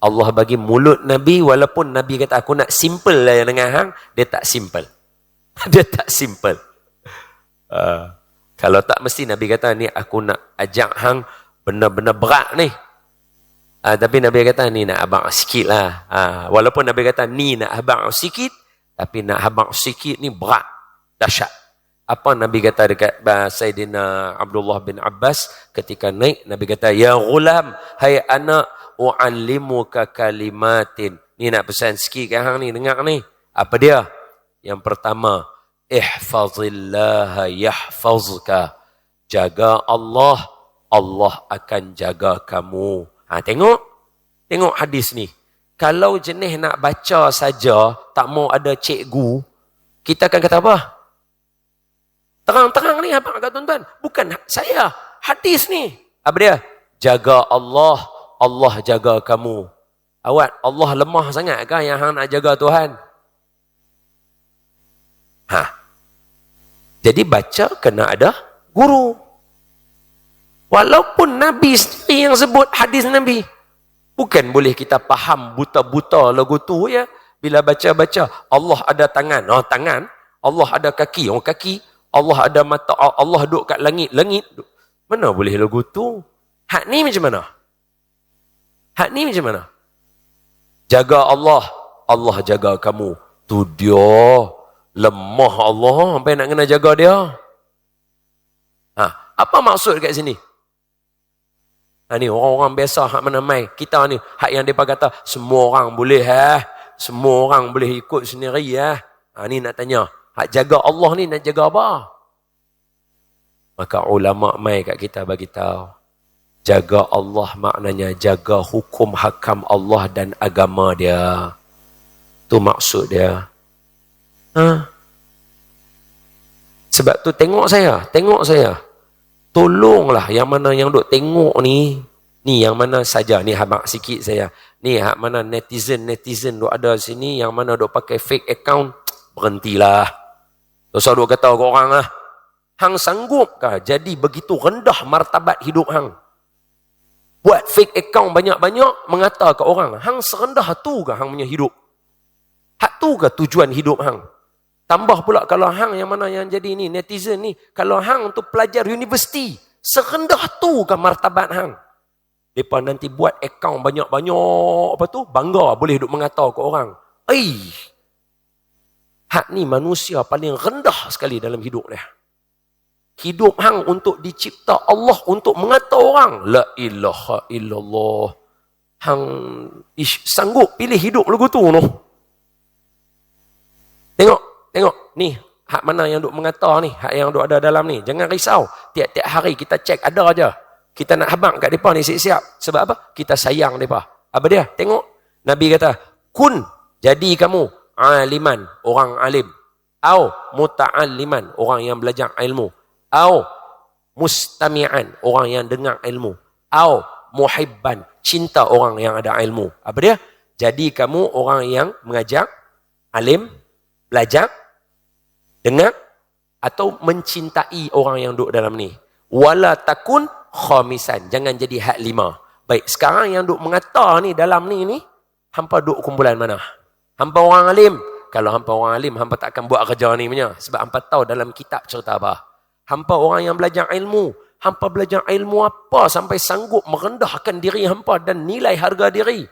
Allah bagi mulut Nabi, walaupun Nabi kata aku nak simple lah dengan hang, dia tak simple. Dia tak simple. Kalau tak mesti Nabi kata ni aku nak ajak hang benar-benar berat ni. Tapi Nabi kata ni nak abang sikit lah. Walaupun Nabi kata ni nak abang sikit, tapi nak abang sikit ni berat, dahsyat. Apa Nabi kata dekat Sayyidina Abdullah bin Abbas ketika naik, Nabi kata, ya ghulam, hai anak, u'allimuka kalimatin. Ni nak pesan sikit kat hang ni, dengar ni. Apa dia? Yang pertama, ihfazillaha yahfazka. Jaga Allah, Allah akan jaga kamu. Tengok hadis ni. Kalau jenis nak baca saja, tak mau ada cikgu, kita akan kata apa? Terang-terang ni apa kata tuan-tuan? Bukan saya, hadis ni. Apa dia? Jaga Allah, Allah jaga kamu. Awak, Allah lemah sangat kah yang hang nak jaga Tuhan? Jadi baca kena ada guru. Walaupun Nabi sendiri yang sebut hadis Nabi. Bukan boleh kita faham buta-buta lagu tu ya. Bila baca-baca, Allah ada tangan. Tangan. Allah ada kaki. Kaki. Allah ada mata. Allah duduk kat langit. Langit. Mana boleh lagu tu? Hak ni macam mana? Hak ni macam mana? Jaga Allah. Allah jaga kamu. Tu dia. Lemah Allah sampai nak kena jaga dia. Apa maksud kat sini? Ni orang-orang biasa hak mana mai. Kita ni hak yang depa kata semua orang boleh semua orang boleh ikut sendiri ni nak tanya, hak jaga Allah ni nak jaga apa? Maka ulama mai kat kita bagi tahu, jaga Allah maknanya jaga hukum hakam Allah dan agama dia. Tu maksud dia. Sebab tu tengok saya. Tolonglah yang mana yang duk tengok ni yang mana saja ni habaq sikit saya. Ni hak mana netizen duk ada sini yang mana duk pakai fake account, berhentilah. Dosa duk kata ke orang hang sanggupkah jadi begitu rendah martabat hidup hang? Buat fake account banyak-banyak mengata ke orang, hang serendah tu ke hang punya hidup? Hak tu ke tujuan hidup hang? Tambah pula kalau hang yang mana yang jadi ni netizen ni, kalau hang tu pelajar universiti, serendah tu ke martabat hang? Depa nanti buat akaun banyak-banyak bangga boleh duk mengata ke orang. Hak ni manusia paling rendah sekali dalam hidup dia. Hidup hang untuk dicipta Allah untuk mengata orang. La ilaha illallah. Hang sanggup pilih hidup lagu tu noh. Tengok ni hak mana yang duk mengata ni, hak yang duk ada dalam ni. Jangan risau. Tiap-tiap hari kita cek ada aja. Kita nak habang kat depa ni siap-siap. Sebab apa? Kita sayang depa. Apa dia? Tengok. Nabi kata, kun, jadi kamu aliman, orang alim. Au muta'alliman, orang yang belajar ilmu. Au mustami'an, orang yang dengar ilmu. Au muhibban, cinta orang yang ada ilmu. Apa dia? Jadi kamu orang yang mengajar, alim, belajar, dengar, atau mencintai orang yang duduk dalam ni. Wala takun khamisan, jangan jadi hak 5. Baik, sekarang yang duduk mengata ni dalam ni, hampa duduk kumpulan mana? Hampa orang alim. Kalau hampa orang alim, hampa tak akan buat kerja ni punya. Sebab hampa tahu dalam kitab cerita apa. Hampa orang yang belajar ilmu. Hampa belajar ilmu apa sampai sanggup merendahkan diri hampa dan nilai harga diri.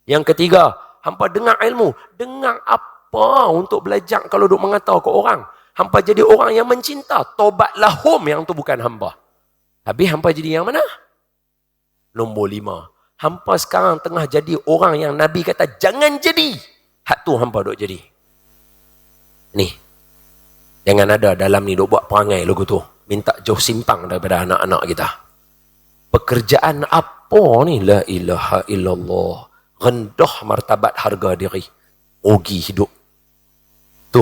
Yang ketiga, hampa dengar ilmu. Dengar apa untuk belajar kalau duk mengata ke orang? Hampa jadi orang yang mencinta. Tobatlah hum, yang tu bukan hampa. Habis hampa jadi yang mana? Nombor 5. Hampa sekarang tengah jadi orang yang Nabi kata jangan jadi. Hak tu hampa duk jadi. Ni. Jangan ada dalam ni duk buat perangai lagu tu. Minta jauh simpang daripada anak-anak kita. Pekerjaan apa ni? La ilaha illallah. Rendah martabat harga diri. Rugi hidup. Tu.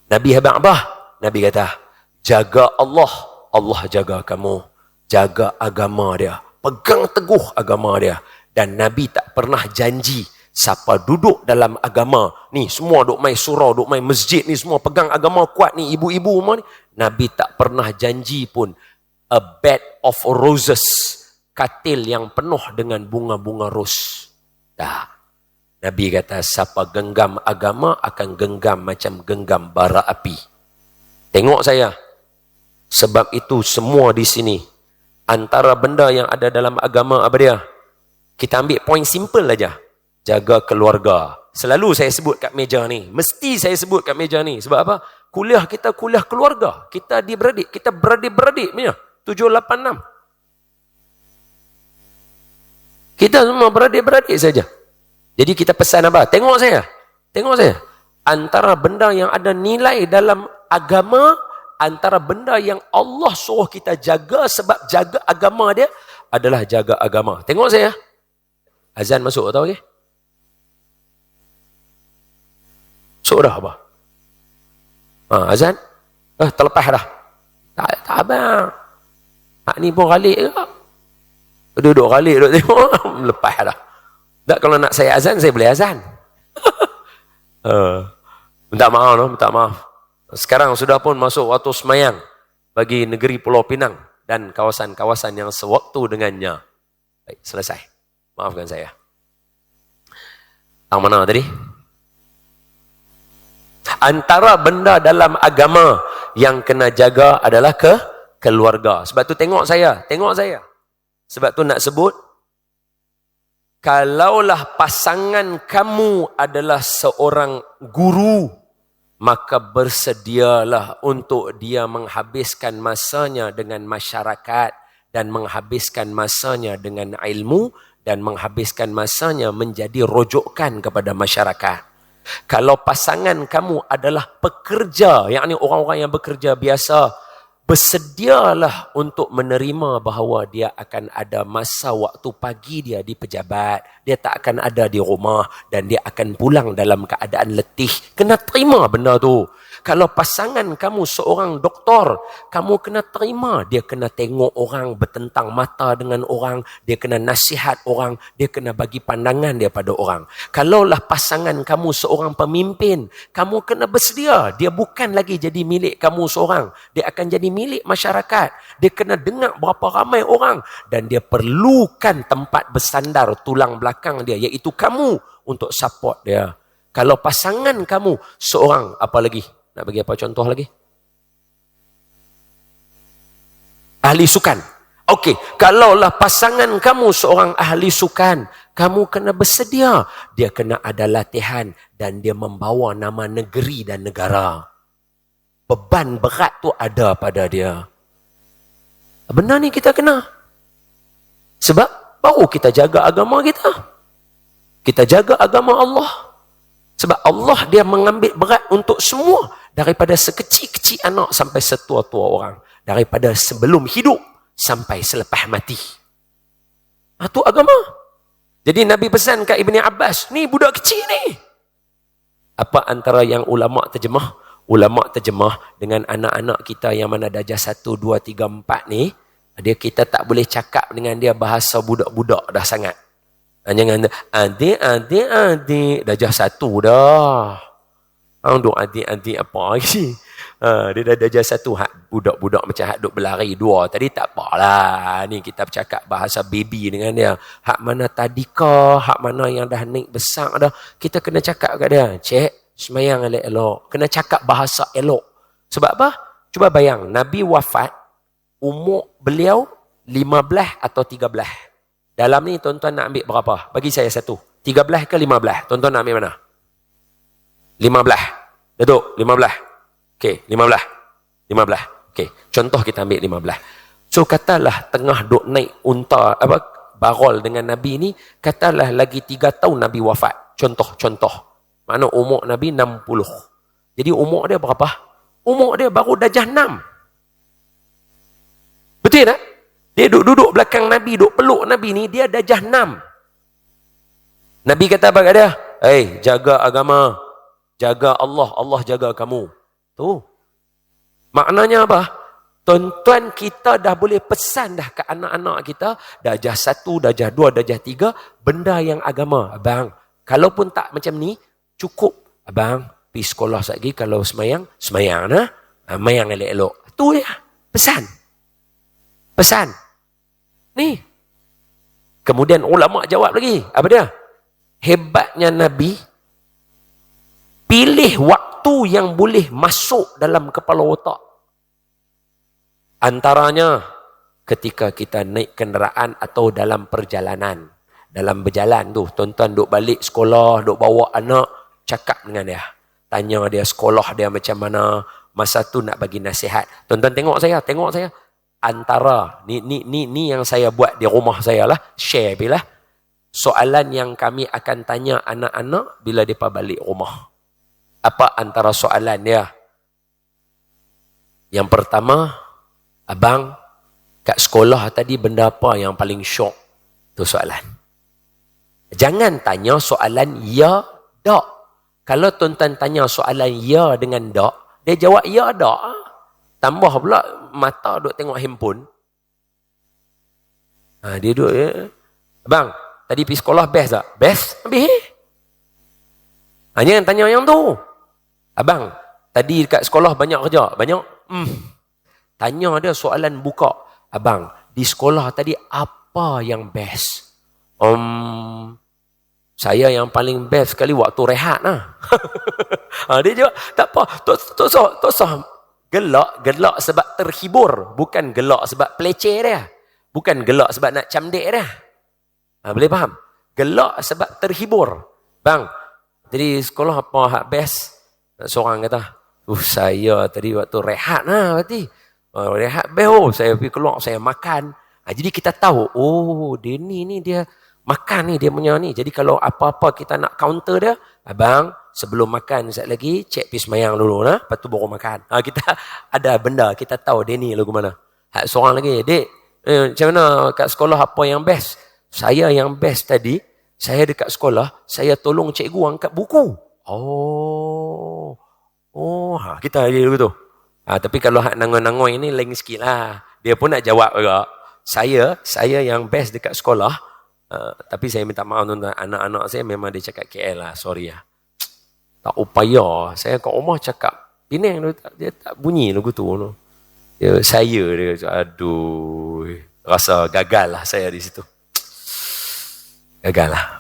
Nabi habang apa? Nabi kata, jaga Allah. Allah jaga kamu. Jaga agama dia. Pegang teguh agama dia. Dan Nabi tak pernah janji siapa duduk dalam agama ni, semua duk main surau, duk main masjid ni, semua pegang agama kuat ni, ibu-ibu semua ni, Nabi tak pernah janji pun a bed of roses, katil yang penuh dengan bunga-bunga ros. Dah. Nabi kata siapa genggam agama akan genggam macam genggam bara api. Tengok saya. Sebab itu semua di sini antara benda yang ada dalam agama apa dia? Kita ambil poin simple aja. Jaga keluarga. Selalu saya sebut kat meja ni. Mesti saya sebut kat meja ni. Sebab apa? Kuliah kita kuliah keluarga. Kita adik-beradik. Kita beradik-beradik punya. 7, 8, 6. Kita semua beradik-beradik saja. Jadi kita pesan apa? Tengok saya. Tengok saya. Antara benda yang ada nilai dalam agama, antara benda yang Allah suruh kita jaga sebab jaga agama dia adalah jaga agama. Tengok saya. Azan masuk atau okey? Masuk dah apa? Azan? Terlepas dah. Tak abang. Hak ni pun galik ke? Duduk galik, duduk tengok. Lepas dah. Tak, kalau nak saya azan, saya boleh azan. Minta maaf, no? Minta maaf. Sekarang sudah pun masuk waktu semayang bagi negeri Pulau Pinang dan kawasan-kawasan yang sewaktu dengannya. Baik, selesai. Maafkan saya. Yang mana tadi? Antara benda dalam agama yang kena jaga adalah keluarga. Sebab tu tengok saya. Tengok saya. Sebab tu nak sebut, kalaulah pasangan kamu adalah seorang guru, maka bersedialah untuk dia menghabiskan masanya dengan masyarakat dan menghabiskan masanya dengan ilmu dan menghabiskan masanya menjadi rujukan kepada masyarakat. Kalau pasangan kamu adalah pekerja, yakni orang-orang yang bekerja biasa, bersedialah untuk menerima bahawa dia akan ada masa waktu pagi dia di pejabat, dia tak akan ada di rumah dan dia akan pulang dalam keadaan letih. Kena terima benda tu. Kalau pasangan kamu seorang doktor, kamu kena terima. Dia kena tengok orang, bertentang mata dengan orang, dia kena nasihat orang, dia kena bagi pandangan dia pada orang. Kalaulah pasangan kamu seorang pemimpin, kamu kena bersedia. Dia bukan lagi jadi milik kamu seorang, dia akan jadi milik masyarakat. Dia kena dengar berapa ramai orang dan dia perlukan tempat bersandar tulang belakang dia, iaitu kamu, untuk support dia. Kalau pasangan kamu seorang, apa lagi? Nak bagi apa contoh lagi? Ahli sukan. Okey, kalaulah pasangan kamu seorang ahli sukan, kamu kena bersedia. Dia kena ada latihan dan dia membawa nama negeri dan negara. Beban berat tu ada pada dia. Benar ni kita kena. Sebab baru kita jaga agama kita. Kita jaga agama Allah. Sebab Allah dia mengambil berat untuk semua. Daripada sekecil-kecil anak sampai setua-tua orang. Daripada sebelum hidup sampai selepas mati. Itu agama. Jadi Nabi pesan kat Ibni Abbas, ni budak kecil ni. Apa antara yang ulama' terjemah? Ulama' terjemah dengan anak-anak kita yang mana darjah 1, 2, 3, 4 ni, kita tak boleh cakap dengan dia bahasa budak-budak dah sangat. Jangan adik, darjah 1 dah. Duk adik apa lagi? Dia dah darjah 1, budak-budak macam hak duk berlari 2. Tadi tak apalah. Ni kita bercakap bahasa baby dengan dia. Hak mana tadika, hak mana yang dah naik besar dah. Kita kena cakap kat dia. Cik, semayang elok-elok. Kena cakap bahasa elok. Sebab apa? Cuba bayang, Nabi wafat, umur beliau 15 atau 13. Dalam ni tuan-tuan nak ambil berapa? Bagi saya satu. 13 ke 15? Tuan-tuan nak ambil mana? 15. Datuk, 15. Okey, 15. Okey, contoh kita ambil 15. So katalah tengah duk naik unta barol dengan Nabi ni, katalah lagi 3 tahun Nabi wafat. Contoh. Makna umur Nabi 60. Jadi umur dia berapa? Umur dia baru darjah 6. Betul tak? Dia duduk belakang Nabi, duk peluk Nabi ni, dia darjah 6. Nabi kata apa kat dia? Jaga agama. Jaga Allah, Allah jaga kamu. Tu. Maknanya apa? Tuan-tuan kita dah boleh pesan dah ke anak-anak kita, darjah 1, darjah 2, darjah 3, benda yang agama. Abang, kalaupun tak macam ni, cukup. Abang, pergi sekolah lagi, kalau semayang nah. Semayang elok-elok. Tu ya, pesan. Ni. Kemudian ulama' jawab lagi. Apa dia? Hebatnya Nabi, pilih waktu yang boleh masuk dalam kepala otak. Antaranya ketika kita naik kenderaan atau dalam perjalanan. Dalam berjalan tu, tuan-tuan duk balik sekolah, duk bawa anak, cakap dengan dia. Tanya dia sekolah dia macam mana, masa tu nak bagi nasihat. Tuan-tuan tengok saya. Antara, ni yang saya buat di rumah saya lah, share bila. Soalan yang kami akan tanya anak-anak bila mereka balik rumah. Apa antara soalan dia? Yang pertama, abang, kat sekolah tadi benda apa yang paling syok? Tu soalan. Jangan tanya soalan ya, tak. Kalau tuan-tuan tanya soalan ya dengan tak, dia jawab ya, tak. Tambah pula mata duk tengok handphone. Dia duduk, abang, tadi pergi sekolah best tak? Best? Habis. Jangan tanya yang tu. Abang, tadi dekat sekolah banyak kerja? Banyak? Tanya dia soalan buka. Abang, di sekolah tadi apa yang best? Saya yang paling best sekali waktu rehat lah. Dia jawab, tak apa. Tak usah. Gelak sebab terhibur. Bukan gelak sebab peleceh dia. Bukan gelak sebab nak camdik dia. Boleh faham? Gelak sebab terhibur. Bang, tadi sekolah apa hak best? Seorang kata, saya tadi waktu rehat lah berarti. Rehat best, saya pergi keluar, saya makan. Jadi kita tahu, dia ni dia makan ni, dia punya ni. Jadi kalau apa-apa kita nak counter dia, abang, sebelum makan sekejap lagi, cek pergi semayang dulu lah, lepas tu baru makan. Kita ada benda, kita tahu dia ni lagu mana. Seorang lagi, dek, macam mana kat sekolah apa yang best? Saya yang best tadi, saya dekat sekolah, saya tolong cikgu angkat buku. Kita ada dulu tu. Tapi kalau hak nangoi-nangoi ni lain sikit lah. Dia pun nak jawab juga. Saya yang best dekat sekolah. Tapi saya minta maaf tuan-tuan, anak-anak saya memang dia cakap KL lah, sorry lah. Tak upaya. Saya kat rumah cakap Penang, dia tak bunyi lagu tu. Dia aduh, rasa gagal lah saya di situ. Gagal lah.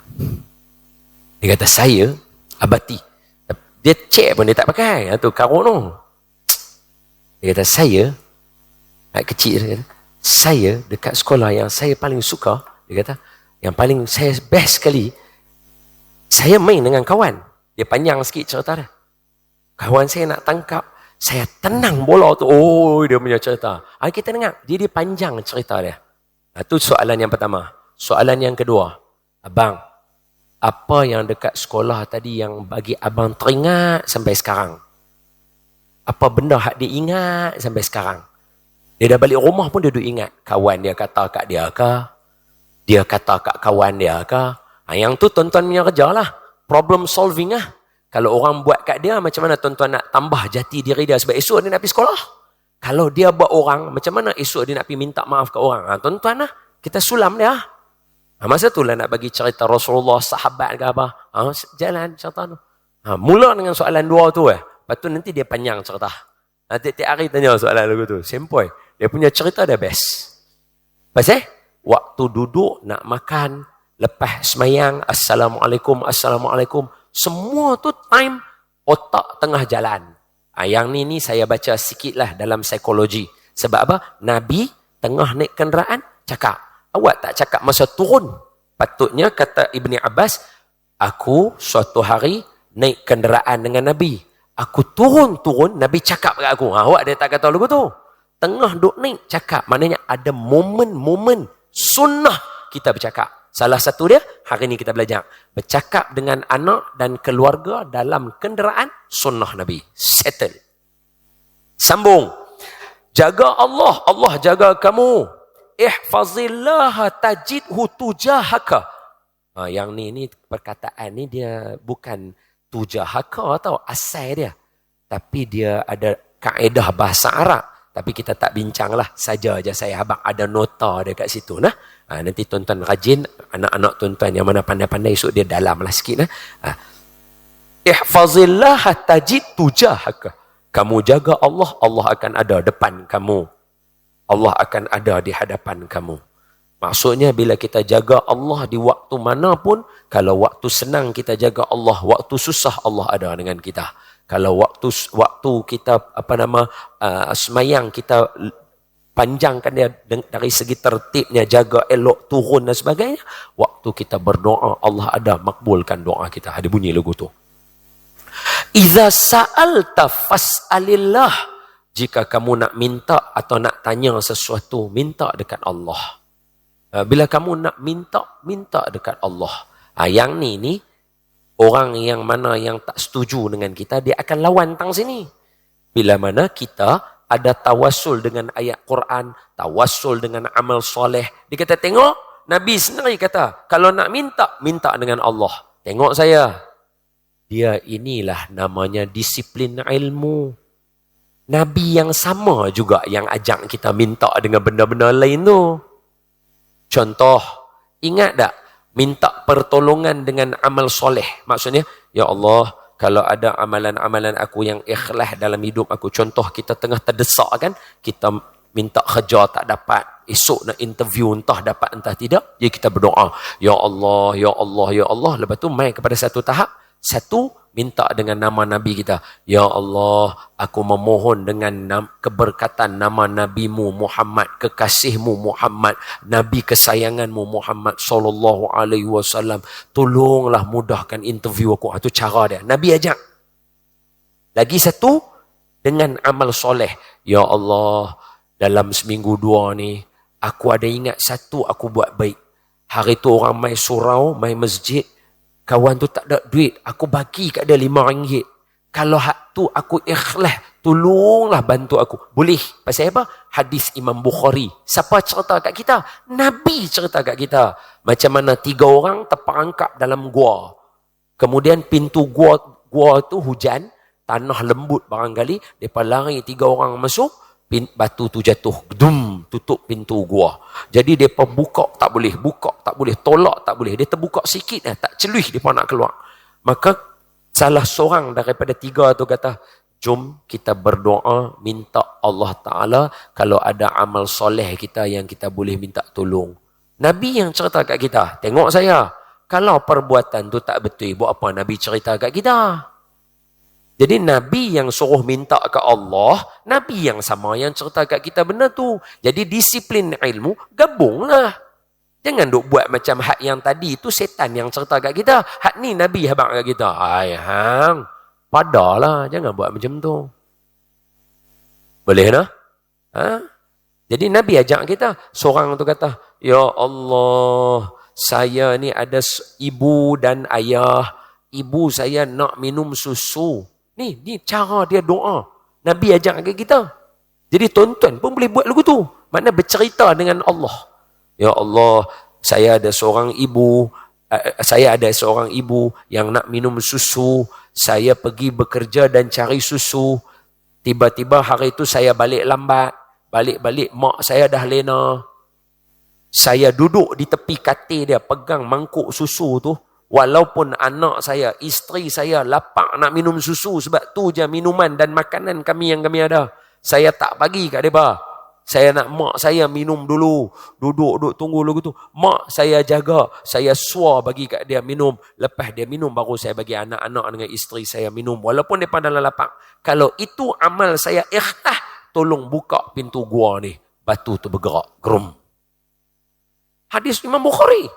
Dia kata saya abati. Dia cek pun dia tak pakai. Tu karun tu. Dia kata saya, kecil dia kata, saya dekat sekolah yang saya paling suka, dia kata, yang paling saya best sekali, saya main dengan kawan. Dia panjang sikit cerita dia. Kawan saya nak tangkap, Saya tenang bola tu. Oh, dia punya cerita. Kita dengar. Jadi panjang cerita dia. Itu soalan yang pertama. Soalan yang kedua. Abang, apa yang dekat sekolah tadi yang bagi abang teringat sampai sekarang? Apa benda hak dia ingat sampai sekarang? Dia dah balik rumah pun dia duk ingat. Kawan dia kata kat dia ke? Dia kata kat kawan dia ke? Yang tu tuan-tuan punya kerja lah. Problem solving lah. Kalau orang buat kat dia, macam mana tuan-tuan nak tambah jati diri dia sebab esok dia nak pergi sekolah. Kalau dia buat orang, macam mana esok dia nak pergi minta maaf ke orang? Tuan-tuan lah, kita sulam dia. Masa tu lah nak bagi cerita Rasulullah, sahabat ke apa. Jalan cerita tu. Mula dengan soalan dua tu. Lepas tu nanti dia panjang cerita. Tiap-tiap hari tanya soalan lagu tu. Sempoi. Dia punya cerita dah best. Pasal? Waktu duduk nak makan, lepas semayang, Assalamualaikum, Assalamualaikum. Semua tu time otak tengah jalan. Yang ni saya baca sikit lah dalam psikologi. Sebab apa? Nabi tengah naik kenderaan, cakap. Awak tak cakap masa turun. Patutnya kata Ibni Abbas, aku suatu hari naik kenderaan dengan Nabi. Aku turun, Nabi cakap kat aku. Awak dia tak kata lagu tu. Tengah duk naik, cakap. Maknanya ada momen-momen sunnah kita bercakap. Salah satu dia, hari ni kita belajar. Bercakap dengan anak dan keluarga dalam kenderaan sunnah Nabi. Settle. Sambung. Jaga Allah, Allah jaga kamu. Ihfazillaha tajidhu tujahaka. Yang ni perkataan ni dia bukan tujahaka tau, asal dia. Tapi dia ada kaedah bahasa Arab. Tapi kita tak bincang lah. Saja je saya abang ada nota dia kat situ. Nanti tuan-tuan rajin. Anak-anak tuan-tuan yang mana pandai-pandai esok dia dalam lah sikit. Ihfazillaha tajid tujahaka. Kamu jaga Allah, Allah akan ada depan kamu. Allah akan ada di hadapan kamu. Maksudnya bila kita jaga Allah di waktu mana pun, kalau waktu senang kita jaga Allah, waktu susah Allah ada dengan kita. Kalau waktu kita semayang kita panjangkan dia dari segi tertibnya, jaga elok turun dan sebagainya, waktu kita berdoa Allah ada makbulkan doa kita. Ada bunyi lagu tu. Iza sa'alta fas'alillah. Jika kamu nak minta atau nak tanya sesuatu, minta dekat Allah. Bila kamu nak minta dekat Allah. Yang ni orang yang mana yang tak setuju dengan kita, dia akan lawan tang sini. Bila mana kita ada tawassul dengan ayat Quran, tawassul dengan amal soleh. Dia kata, tengok, Nabi sendiri kata, kalau nak minta dengan Allah. Tengok saya. Dia inilah namanya disiplin ilmu. Nabi yang sama juga yang ajak kita minta dengan benda-benda lain tu. Contoh, ingat tak? Minta pertolongan dengan amal soleh. Maksudnya, ya Allah, kalau ada amalan-amalan aku yang ikhlas dalam hidup aku. Contoh, kita tengah terdesak kan? Kita minta kerja tak dapat. Esok nak interview entah dapat entah tidak. Jadi kita berdoa. Ya Allah, Ya Allah, Ya Allah. Lepas tu main kepada satu tahap. Satu, minta dengan nama Nabi kita. Ya Allah, aku memohon dengan keberkatan nama Nabi-Mu Muhammad, kekasih-Mu Muhammad, Nabi kesayangan-Mu Muhammad sallallahu alaihi wasallam. Tolonglah mudahkan interview aku. Itu cara dia. Nabi ajak. Lagi satu, dengan amal soleh. Ya Allah, dalam seminggu dua ni, aku ada ingat satu aku buat baik. Hari tu orang mai surau, mai masjid. Kawan tu tak ada duit. Aku bagi kat dia RM5. Kalau hak tu aku ikhlas, tolonglah bantu aku. Boleh. Pasal apa? Hadis Imam Bukhari. Siapa cerita kat kita? Nabi cerita kat kita. Macam mana 3 orang terperangkap dalam gua. Kemudian pintu gua tu hujan. Tanah lembut barangkali. Mereka lari 3 orang masuk. Batu tu jatuh, gedum, tutup pintu gua. Jadi depa buka tak boleh, tolak tak boleh. Dia terbuka sikit tak celuih depa nak keluar. Maka salah seorang daripada 3 tu kata, jom kita berdoa minta Allah Taala kalau ada amal soleh kita yang kita boleh minta tolong. Nabi yang cerita kat kita, tengok saya. Kalau perbuatan tu tak betul, buat apa Nabi cerita kat kita? Jadi Nabi yang suruh minta ke Allah, Nabi yang sama yang cerita kat kita benda tu. Jadi disiplin ilmu, gabunglah. Jangan duk buat macam hak yang tadi tu setan yang cerita kat kita. Hak ni Nabi habaq kat kita. Hang, padalah, jangan buat macam tu. Boleh nah? Ha? Jadi Nabi ajak kita, seorang tu kata, ya Allah, saya ni ada ibu dan ayah, ibu saya nak minum susu. Ni cara dia doa. Nabi ajak kita. Jadi tuan-tuan pun boleh buat lagu tu. Makna bercerita dengan Allah. Ya Allah, saya ada seorang ibu yang nak minum susu. Saya pergi bekerja dan cari susu. Tiba-tiba hari itu saya balik lambat. Balik-balik mak saya dah lena. Saya duduk di tepi katil dia, pegang mangkuk susu tu. Walaupun anak saya, isteri saya lapar nak minum susu, sebab tu je minuman dan makanan kami yang kami ada. Saya tak bagi kat dia. Saya nak mak saya minum dulu. Duduk tunggu lagu tu. Mak saya jaga. Saya suar bagi kat dia minum. Lepas dia minum baru saya bagi anak-anak dengan isteri saya minum. Walaupun mereka dalam lapar. Kalau itu amal saya ikhlas, tolong buka pintu gua ni. Batu tu bergerak. Gerum. Hadis Imam Bukhari.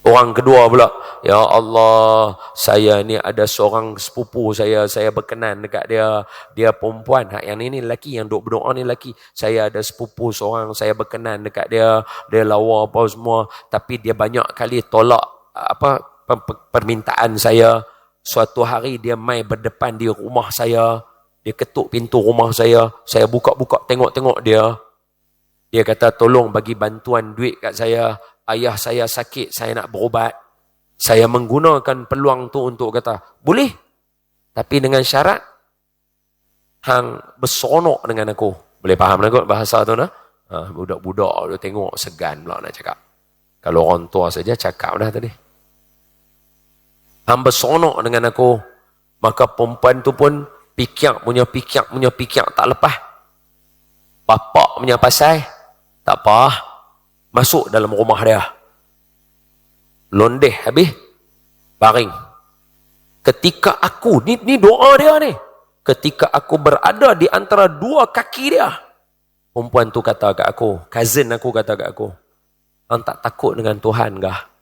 Orang kedua pula, ya Allah, saya ni ada seorang sepupu saya berkenan dekat dia. Dia perempuan. Yang ni lelaki, yang duk berdoa ni lelaki. Saya ada sepupu seorang, saya berkenan dekat dia. Dia lawa apa semua. Tapi dia banyak kali tolak permintaan saya. Suatu hari dia mai berdepan di rumah saya. Dia ketuk pintu rumah saya. Saya buka-buka tengok-tengok dia. Dia kata, tolong bagi bantuan duit kat saya. Ayah saya sakit, saya nak berubat. Saya menggunakan peluang tu untuk kata, boleh. Tapi dengan syarat, hang bersonok dengan aku. Boleh faham nak bahasa tu nah? Budak-budak tu tengok segan pula nak cakap. Kalau orang tua saja cakap dah tadi. Hang bersonok dengan aku. Maka perempuan tu pun pikir tak lepas. Bapak punya pasal, tak apa. Masuk dalam rumah dia. Londeh habis. Baring. Ketika aku, ni doa dia ni. Ketika aku berada di antara dua kaki dia. Perempuan tu kata kat aku. Cousin aku kata kat aku. Hang tak takut dengan Tuhan kah?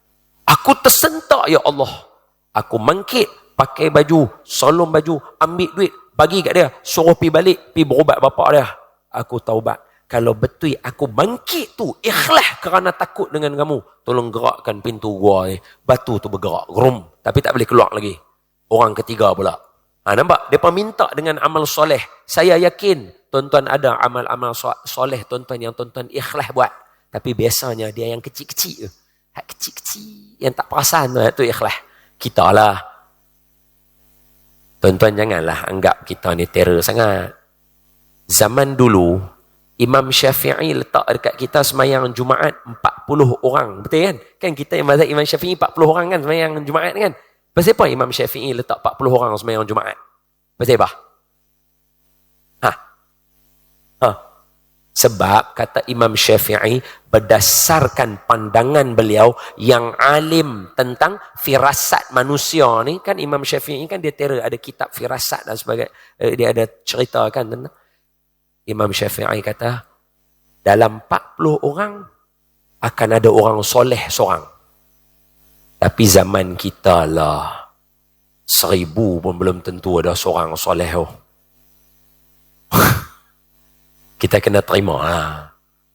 Aku tersentak, ya Allah. Aku mangkit, pakai baju, solom baju, ambil duit, bagi kat dia. Suruh pergi balik, pergi berubat bapak dia. Aku taubat. Kalau betul aku bangkit tu ikhlas kerana takut dengan kamu, tolong gerakkan pintu gua ni. Batu tu bergerak, gerum, tapi tak boleh keluar lagi. Orang ketiga pula. Nampak? Depa minta dengan amal soleh. Saya yakin tuan-tuan ada amal-amal soleh tuan-tuan yang tuan-tuan ikhlas buat. Tapi biasanya dia yang kecil-kecil. Hak kecil-kecil yang tak perasan tu ikhlas. Kita lah. Tuan-tuan janganlah anggap kita ni terror sangat. Zaman dulu Imam Syafi'i letak dekat kita semayang Jumaat 40 orang. Betul kan? Kan kita yang mazhab Imam Syafi'i 40 orang kan semayang Jumaat kan? Pasal apa Imam Syafi'i letak 40 orang semayang Jumaat? Pasal apa? Sebab kata Imam Syafi'i berdasarkan pandangan beliau yang alim tentang firasat manusia ni. Kan Imam Syafi'i kan dia ada kitab firasat dan sebagainya. Dia ada cerita kan tentang. Imam Syafi'i kata, dalam 40 orang, akan ada orang soleh seorang. Tapi zaman kita lah, 1000 pun belum tentu ada seorang soleh. Kita kena terima.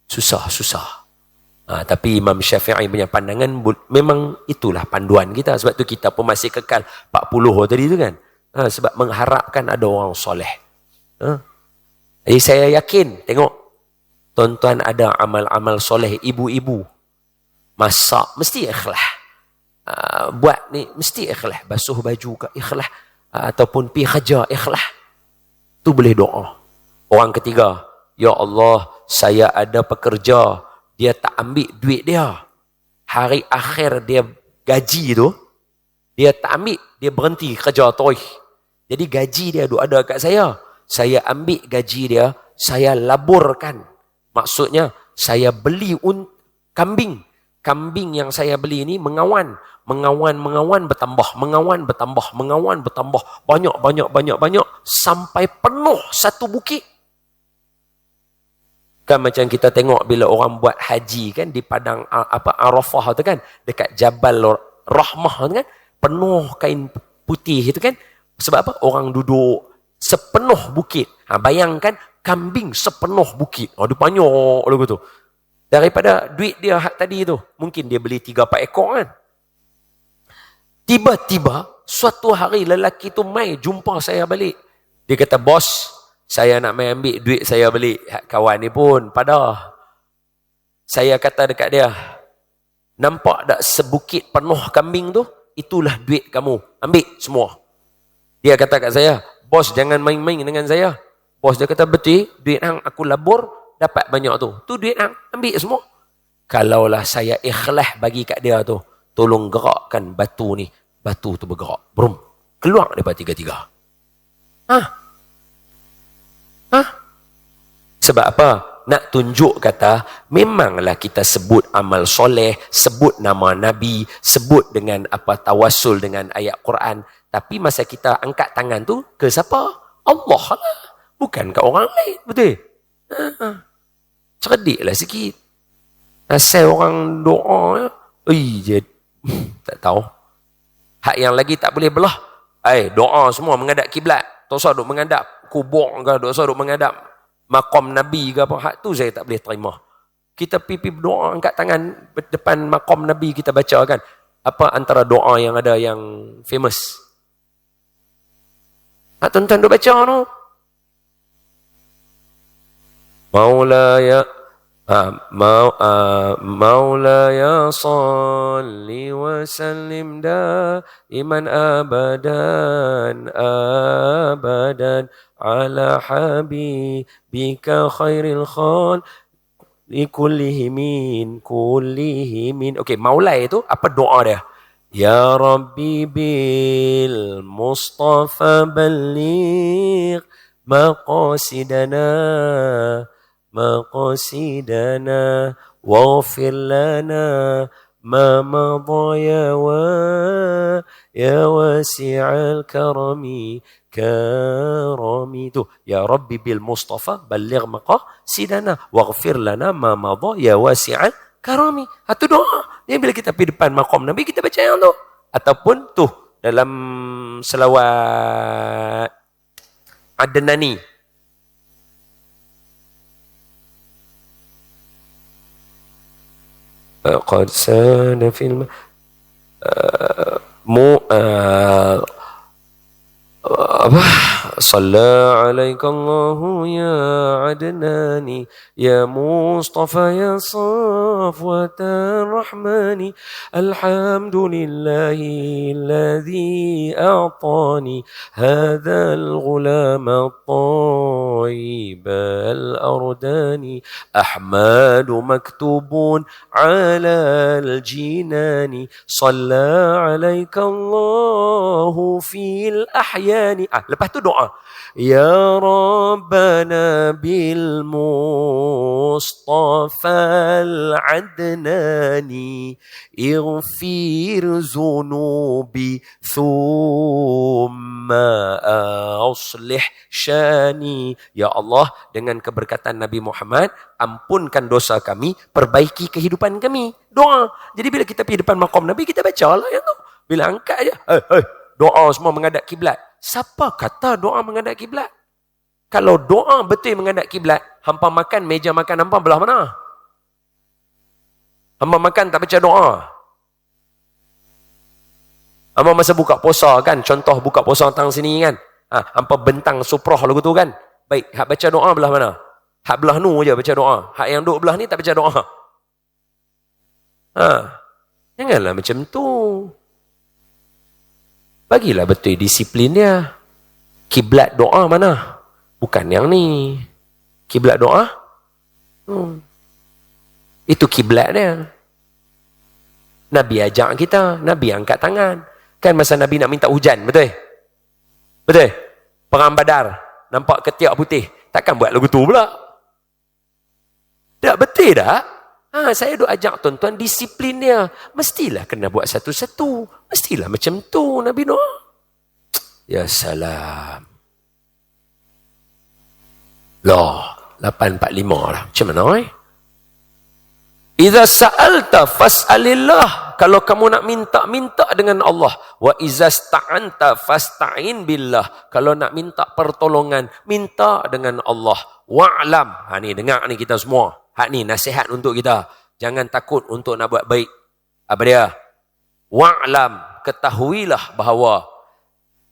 Susah. Tapi Imam Syafi'i punya pandangan, memang itulah panduan kita. Sebab tu kita pun masih kekal 40 tadi tu kan. Sebab mengharapkan ada orang soleh. Jadi saya yakin, tengok, tuan-tuan ada amal-amal soleh, ibu-ibu, masak, mesti ikhlas. Buat ni, mesti ikhlas. Basuh baju ke ikhlas. Ataupun pergi kerja, ikhlas. Tu boleh doa. Orang ketiga, ya Allah, saya ada pekerja, dia tak ambil duit dia. Hari akhir dia gaji tu, dia tak ambil, dia berhenti kerja toy. Jadi gaji dia ada kat saya. Saya ambil gaji dia, saya laburkan. Maksudnya, saya beli kambing. Kambing yang saya beli ni mengawan bertambah. Banyak. Sampai penuh satu bukit. Kan macam kita tengok bila orang buat haji kan, di padang Arafah tu kan, dekat Jabal Rahmah tu kan, penuh kain putih itu kan. Sebab apa? Orang duduk, sepenuh bukit. Bayangkan kambing sepenuh bukit. Dia banyak lagu tu. Daripada duit dia tadi tu, mungkin dia beli 3-4 ekor kan. Tiba-tiba, suatu hari lelaki tu mai jumpa saya balik. Dia kata, bos, saya nak mai ambil duit saya balik. Kawan ni pun padah. Saya kata dekat dia, nampak tak sebukit penuh kambing tu? Itulah duit kamu. Ambil semua. Dia kata kat saya, bos jangan main-main dengan saya. Bos dia kata, betul, duit hang aku labur, dapat banyak tu. Tu duit hang, ambil semua. Kalaulah saya ikhlas bagi kat dia tu, tolong gerakkan batu ni. Batu tu bergerak. Brum. Keluar daripada tiga-tiga. Sebab apa? Nak tunjuk kata, memanglah kita sebut amal soleh, sebut nama Nabi, sebut dengan apa tawasul dengan ayat Quran. Tapi masa kita angkat tangan tu, ke siapa? Allah lah. Bukan ke orang lain. Betul? Cerdiklah sikit. Asal orang doa, je tak tahu. Hak yang lagi tak boleh belah. Doa semua menghadap kiblat. Tak usah duk menghadap kubur ke, tak usah duk menghadap maqam Nabi ke apa. Hak tu saya tak boleh terima. Kita pipi berdoa angkat tangan depan maqam Nabi kita baca kan. Apa antara doa yang ada yang famous? Tuan-tuan duk baca tu. Maulaya salli wa sallim daiman abadan ala habibika khairil khaliqi kullihimin. Okey, maulai itu apa doa dia? Ya Rabbi bil Mustafa balligh maqasidana waghfir lana ma madha ya wasi'al karami tu. Ya Rabbi bil Mustafa balligh maqasidana waghfir lana ma madha ya wasi'al karami. Itu doa. Yang bila kita pergi depan maqam Nabi, kita baca yang tu. Ataupun tu dalam selawat Adnani. قد سان في صلى عليك الله يا عدناني يا مصطفى يا صفوة الرحمن الحمد لله الذي أعطاني هذا الغلام الطيب الأرداني أحمد مكتوب على الجنان صلى عليك الله في الأحيان. Lepas tu doa. Ya Rabbana bil Mustafa al-Adnani ighfir zunubi thumma aslih syani. Ya Allah, dengan keberkatan Nabi Muhammad, ampunkan dosa kami, perbaiki kehidupan kami. Doa. Jadi bila kita pergi depan maqam Nabi, kita baca lah yang tu. Bila angkat aja, doa semua menghadap kiblat. Siapa kata doa menghadap kiblat? Kalau doa betul menghadap kiblat, hampa makan, meja makan hampa belah mana? Hampa makan tak baca doa. Hampa masa buka puasa kan, contoh buka puasa tang sini kan. Hampa bentang suproh lagu tu kan. Baik, hak baca doa belah mana? Hak belah nu je baca doa. Hak yang duduk belah ni tak baca doa. Janganlah macam tu. Bagilah betul disiplin dia. Kiblat doa mana? Bukan yang ni. Kiblat doa? Itu kiblat dia. Nabi ajak kita. Nabi angkat tangan. Kan masa Nabi nak minta hujan, betul? Betul? Perang Badar. Nampak ketiak putih. Takkan buat lagu tu pula? Tak betul tak? Saya duk ajak tuan-tuan disiplin dia. Mestilah kena buat satu-satu. Mestilah macam tu Nabi doa. Ya salam. Lah, 8.45 lah. Macam mana Iza sa'alta fas'alillah. kalau kamu nak minta, minta dengan Allah. Wa izasta'anta fasta'in billah. Kalau nak minta pertolongan, minta dengan Allah. Wa'lam. Ni dengar ni kita semua. Ni nasihat untuk kita. Jangan takut untuk nak buat baik. Apa dia? Wa'lam. Ketahuilah bahawa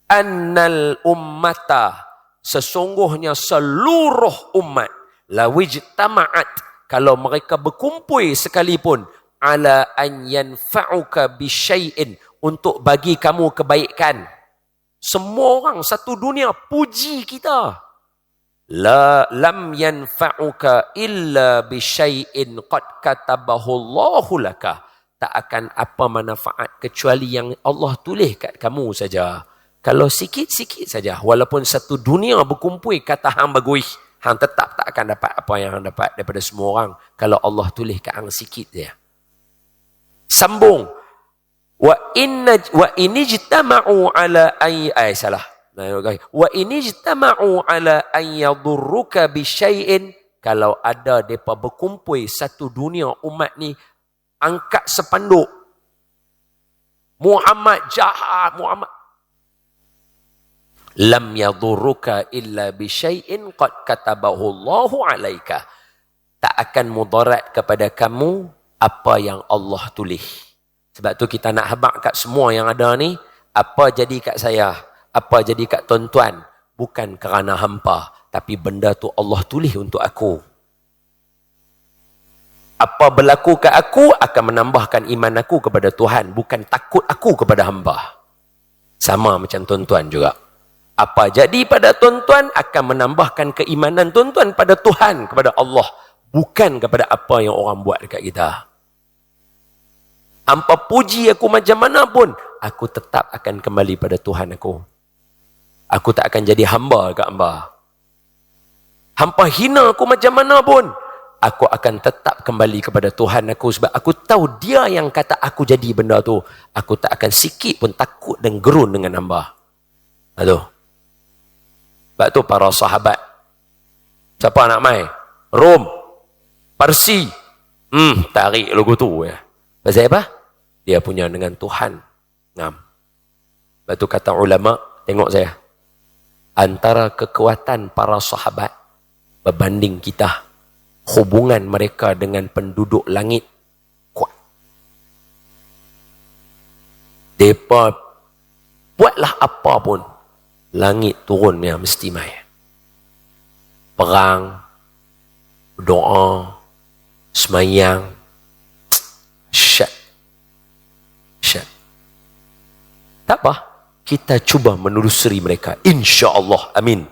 annal ummata, sesungguhnya seluruh umat, lawijtama'at, kalau mereka berkumpul sekalipun, ala an yanfa'uka bisyai'in, untuk bagi kamu kebaikan. Semua orang satu dunia puji kita. Lam yanfa'uka illa bisyai'in qad katabahu Allahu laka. Tak akan apa manfaat kecuali yang Allah tulis kat kamu saja. Kalau sikit-sikit saja, walaupun satu dunia berkumpul kata hang bagus, hang tetap tak akan dapat apa yang hang dapat daripada semua orang kalau Allah tulis kat hang sikit dia. Sambung. Wa inijtama'u ala salah. Wa inijtama'u ala an yadurruka bisyai'in, kalau ada depa berkumpul satu dunia umat ni angkat sepanduk Muhammad jahat, Muhammad, lam yadurruka illa bisyai'in qad katabahu Allahu alaika, tak akan mudarat kepada kamu apa yang Allah tulis. Sebab tu kita nak habaq kat semua yang ada ni, apa jadi kat saya, apa jadi kat tuan-tuan, bukan kerana hampa, tapi benda tu Allah tulis untuk aku. Apa berlaku kat aku akan menambahkan iman aku kepada Tuhan, bukan takut aku kepada hamba. Sama macam tuan-tuan juga. Apa jadi pada tuan-tuan akan menambahkan keimanan tuan-tuan pada Tuhan, kepada Allah, bukan kepada apa yang orang buat dekat kita. Hampa puji aku macam mana pun, aku tetap akan kembali pada Tuhan aku. Aku tak akan jadi hamba dekat hamba. Hampa hina aku macam mana pun, aku akan tetap kembali kepada Tuhan aku, sebab aku tahu dia yang kata aku jadi benda tu. Aku tak akan sikit pun takut dan gerun dengan hamba. Aduh. Sebab tu para sahabat, siapa nak mai? Rom, Parsi, tarik logo tu ya. Pasal apa? Dia punya dengan Tuhan. Ngam. Sebab tu kata ulama, tengok saya, antara kekuatan para sahabat berbanding kita, hubungan mereka dengan penduduk langit kuat. Mereka buatlah apa pun, langit turun yang mesti mai. Perang, doa, semayang, syat. Tak apa, kita cuba menelusuri mereka, insya-Allah. Amin.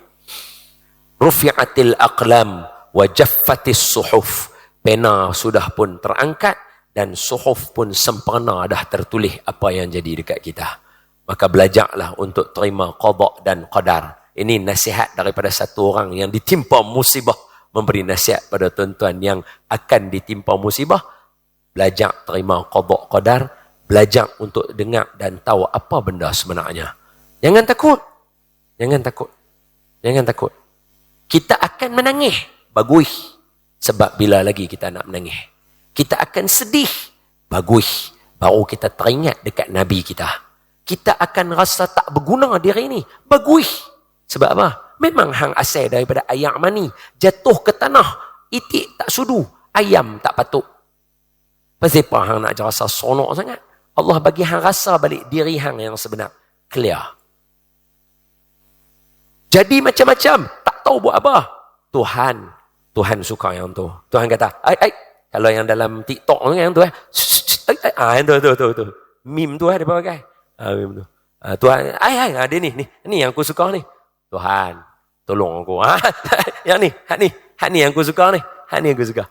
Rufi'atil aqlam wa jaffatis suhuf, pena sudah pun terangkat dan suhuf pun sempurna dah tertulis apa yang jadi dekat kita. Maka belajarlah untuk terima qada dan qadar. Ini nasihat daripada satu orang yang ditimpa musibah, memberi nasihat pada tuan-tuan yang akan ditimpa musibah. Belajar terima qada qadar, belajar untuk dengar dan tahu apa benda sebenarnya. Jangan takut. Jangan takut. Jangan takut. Kita akan menangis. Bagus. Sebab bila lagi kita nak menangis. Kita akan sedih. Bagus. Baru kita teringat dekat Nabi kita. Kita akan rasa tak berguna diri ni. Bagus. Sebab apa? Memang hang asal daripada ayam mani. Jatuh ke tanah. Itik tak sudu. Ayam tak patuk. Pasal apa hang nak rasa sonok sangat? Allah bagi hang rasa balik diri hang yang sebenar. Clear. Jadi macam-macam. Tak tahu buat apa. Tuhan suka yang tu. Tuhan kata, kalau yang dalam TikTok tu yang tu yang tu. Meme tu dia pakai. Meme tu. Tuhan, dia ni yang aku suka ni. Tuhan, tolong aku. Yang ni, hak ni yang aku suka ni. Hak ni yang aku suka.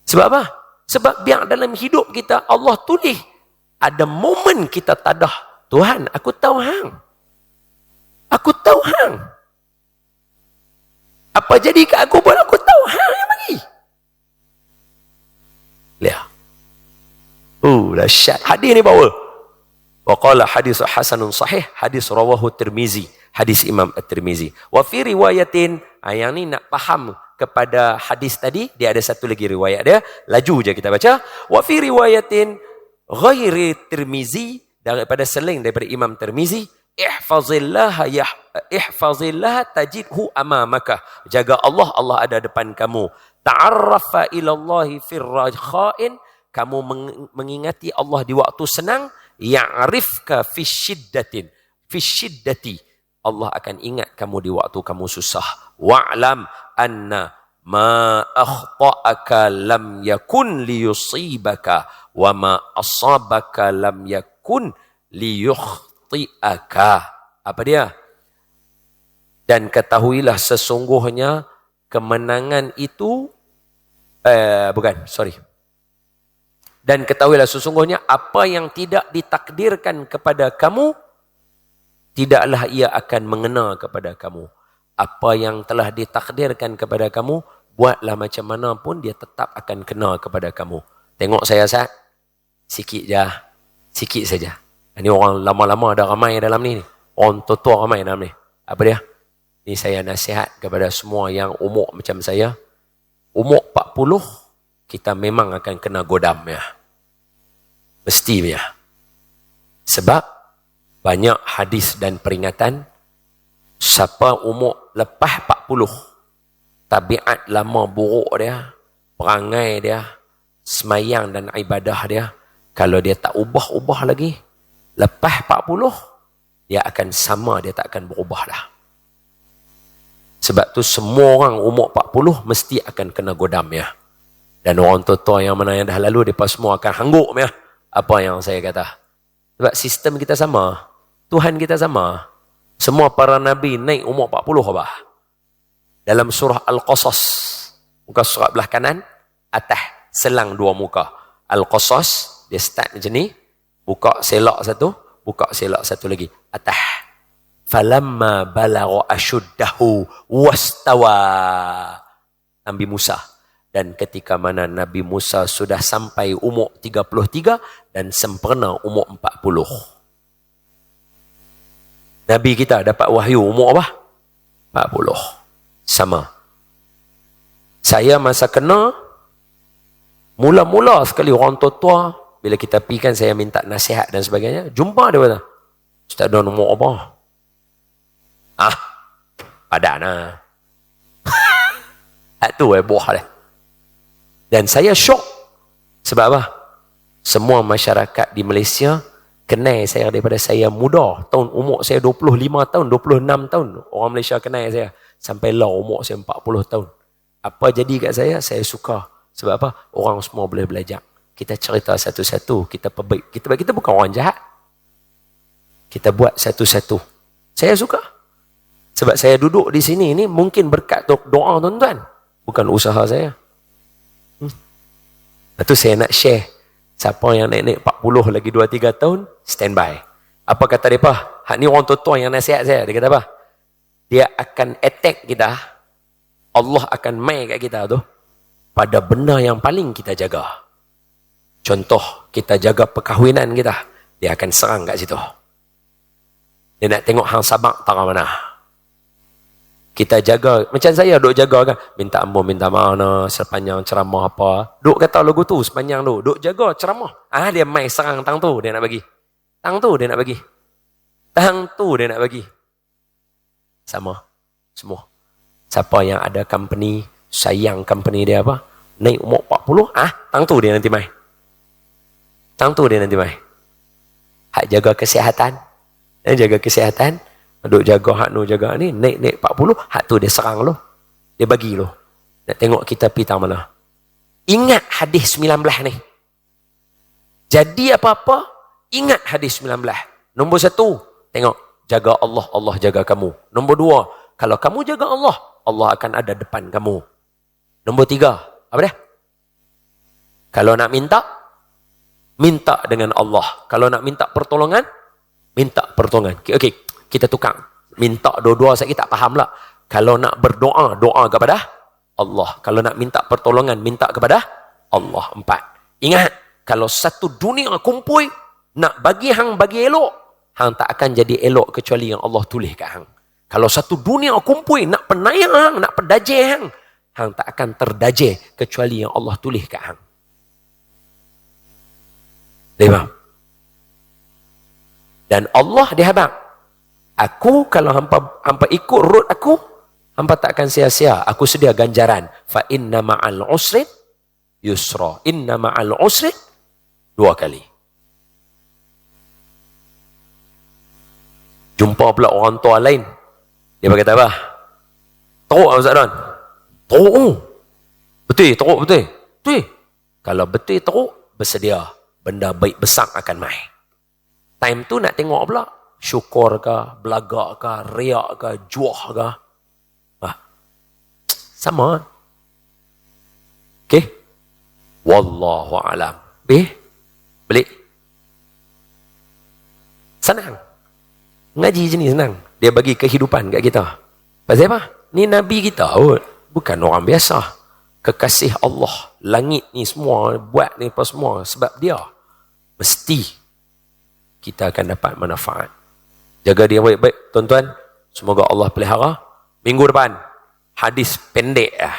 Sebab apa? Sebab biar dalam hidup kita Allah tulis ada momen kita tadah, Tuhan, aku tahu hang. Aku tahu hang. Apa jadi kat aku pun aku tahu hang yang bagi. Lihat. Dahsyat. Hadis ni power. Wa qala hadis hasanun sahih, hadis rawahu Tirmizi, hadis Imam At-Tirmizi. Wa fi riwayatin, yang ni nak faham kepada hadis tadi, dia ada satu lagi riwayat dia. Laju je kita baca. Wa fi riwayatin ghairi Tirmizi, daripada selain daripada Imam Tirmizi, ihfazillah tajidhu amamaka. Jaga Allah, Allah ada depan kamu. Ta'arrafa ilallahi firrakha'in, kamu mengingati Allah di waktu senang. Ya'rifka fi syiddati, Allah akan ingat kamu di waktu kamu susah. Wa'lam anna ma akhta'aka lam yakun liyusibaka wa ma asabaka lam yakun liyukhti'aka. Apa dia? Dan ketahuilah sesungguhnya kemenangan itu Dan ketahuilah sesungguhnya apa yang tidak ditakdirkan kepada kamu, tidaklah ia akan mengena kepada kamu. Apa yang telah ditakdirkan kepada kamu, buatlah macam mana pun dia tetap akan kena kepada kamu. Tengok saya, Ustaz. Sikit saja. Ini orang lama-lama ada ramai dalam ni. Orang tua ramai dalam ni. Apa dia? Ini saya nasihat kepada semua yang umur macam saya. Umur 40, kita memang akan kena godam ya. Mesti ya. Sebab banyak hadis dan peringatan, siapa umur lepas 40, tabiat lama buruk dia, perangai dia, semayang dan ibadah dia, kalau dia tak ubah-ubah lagi, lepas 40, dia akan sama, dia tak akan berubah dah. Sebab tu semua orang umur 40 mesti akan kena godam ya. Dan orang tua-tua yang mana yang dah lalu, mereka semua akan hangguk ya. Apa yang saya kata. Sebab sistem kita sama. Tuhan kita sama. Semua para Nabi naik umur 40 apa? Dalam surah Al-Qasas. Muka surat belah kanan. Atas selang 2 muka. Al-Qasas. Dia start macam ni. Buka selak satu. Buka selak satu lagi. Atas. Falamma balagha ashuddahu wastawa. Nabi Musa. Dan ketika mana Nabi Musa sudah sampai umur 33 dan sempurna umur 40. Nabi kita dapat wahyu umur apa? 40. Sama. Saya masa kena, mula-mula sekali orang tua-tua, bila kita pergi kan saya minta nasihat dan sebagainya, jumpa dia kata, Ustaz Don umur apa? Padan lah. Itu buah dia. Dan saya syok. Sebab apa? Semua masyarakat di Malaysia kenal saya daripada saya muda. Tahun umur saya 25 tahun, 26 tahun. Orang Malaysia kenal saya. Sampai lah umur saya 40 tahun. Apa jadi kat saya? Saya suka. Sebab apa? Orang semua boleh belajar. Kita cerita satu-satu. Kita perbaik. Kita bukan orang jahat. Kita buat satu-satu. Saya suka. Sebab saya duduk di sini ini mungkin berkat doa tuan-tuan. Bukan usaha saya. Itu saya nak share. Siapa yang naik-naik 40 lagi 2-3 tahun, stand by. Apa kata mereka? Hak ni orang tua-tua yang nasihat saya. Dia kata apa? Dia akan attack kita. Allah akan main kat kita tu. Pada benda yang paling kita jaga. Contoh, kita jaga perkahwinan kita. Dia akan serang kat situ. Dia nak tengok hang sabak tak mana. Kita jaga, macam saya duk jaga kan, minta ampun, minta maaf nah, sepanjang ceramah apa, duk kata lagu tu sepanjang tu, duk jaga ceramah. Dia main serang tang tu dia nak bagi. Tang tu dia nak bagi. Tang tu dia nak bagi. Sama. Semua. Siapa yang ada company, sayang company dia apa, naik umur 40, tang tu dia nanti main. Tang tu dia nanti main. Hak jaga kesihatan. Jaga kesihatan. Duk jaga hak nu jaga ni, naik 40, hak tu dia serang lo. Dia bagi lo. Nak tengok kita pergi tang mana. Ingat hadis 19 ni. Jadi apa-apa, ingat hadis 19. Nombor 1, tengok. Jaga Allah, Allah jaga kamu. Nombor 2, kalau kamu jaga Allah, Allah akan ada depan kamu. Nombor 3, apa dia? Kalau nak minta, minta dengan Allah. Kalau nak minta pertolongan, minta pertolongan. Okey. Kita tukar. Minta dua-dua saya tak faham lah. Kalau nak berdoa, doa kepada Allah. Kalau nak minta pertolongan, minta kepada Allah. 4. Ingat, kalau satu dunia kumpul, nak bagi hang bagi elok, hang tak akan jadi elok kecuali yang Allah tulis kat hang. Kalau satu dunia kumpul, nak penayang hang, nak pedajai hang, hang tak akan terdaje kecuali yang Allah tulis kat hang. Faham? Dan Allah dia habang. Aku kalau hampa ikut road aku, hampa tak akan sia-sia. Aku sedia ganjaran. Fa inna ma'al usrin yusra. Inna ma'al usrin 2 kali. Jumpa pula orang tua lain. Dia berkata apa? Teruk Ustaz Don. Teruk. Betul, teruk betul. Betul. Kalau betul teruk, bersedia. Benda baik besar akan mai. Time tu nak tengok pula. Syukur ke, belagak ke, riak ke, juah ke. Sama. Okay. Wallahu a'lam. Balik. Senang. Ngaji je ni senang. Dia bagi kehidupan kat kita. Pasal apa? Ni Nabi kita. Bukan orang biasa. Kekasih Allah. Langit ni semua. Buat ni apa semua. Sebab dia. Mesti. Kita akan dapat manfaat. Jaga dia baik-baik. Tuan-tuan. Semoga Allah pelihara. Minggu depan. Hadis pendek lah.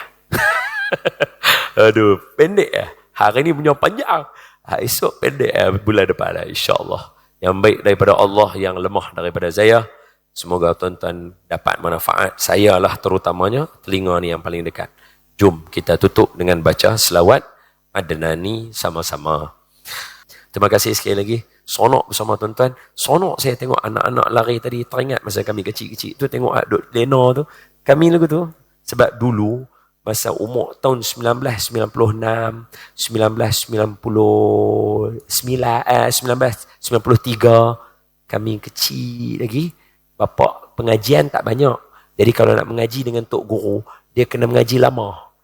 Aduh. Pendek lah. Hari ni punya panjang. Esok pendek lah. Bulan depan lah. InsyaAllah. Yang baik daripada Allah, yang lemah daripada saya. Semoga tuan-tuan dapat manfaat. Saya lah terutamanya, telinga ni yang paling dekat. Jom kita tutup dengan baca selawat Adnani sama-sama. Terima kasih sekali lagi. Sonok bersama tuan-tuan. Sonok saya tengok anak-anak lari tadi. Teringat masa kami kecil-kecil tu, tengok duk lena tu. Kami lagu tu. Sebab dulu, masa umur tahun 1996, 1993, kami kecil lagi, bapa pengajian tak banyak. Jadi kalau nak mengaji dengan tok guru, dia kena mengaji lama.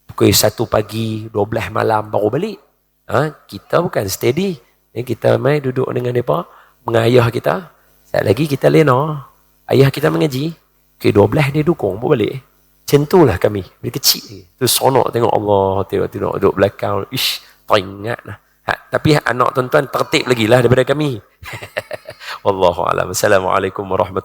Pukul 1 pagi, 12 malam baru balik. Kita bukan steady. Kita mai duduk dengan mereka, mengayah kita. Sekali lagi kita lena. Ayah kita mengaji. Pukul 12 dia dukung, baru balik. Macam itulah kami. Bila kecil. Tu sonok tengok Allah. Tengok duduk belakang. Ish, teringat lah. Tapi anak tuan-tuan tertib lagi lah daripada kami. Wallahualam. Assalamualaikum warahmatullahi wabarakatuh.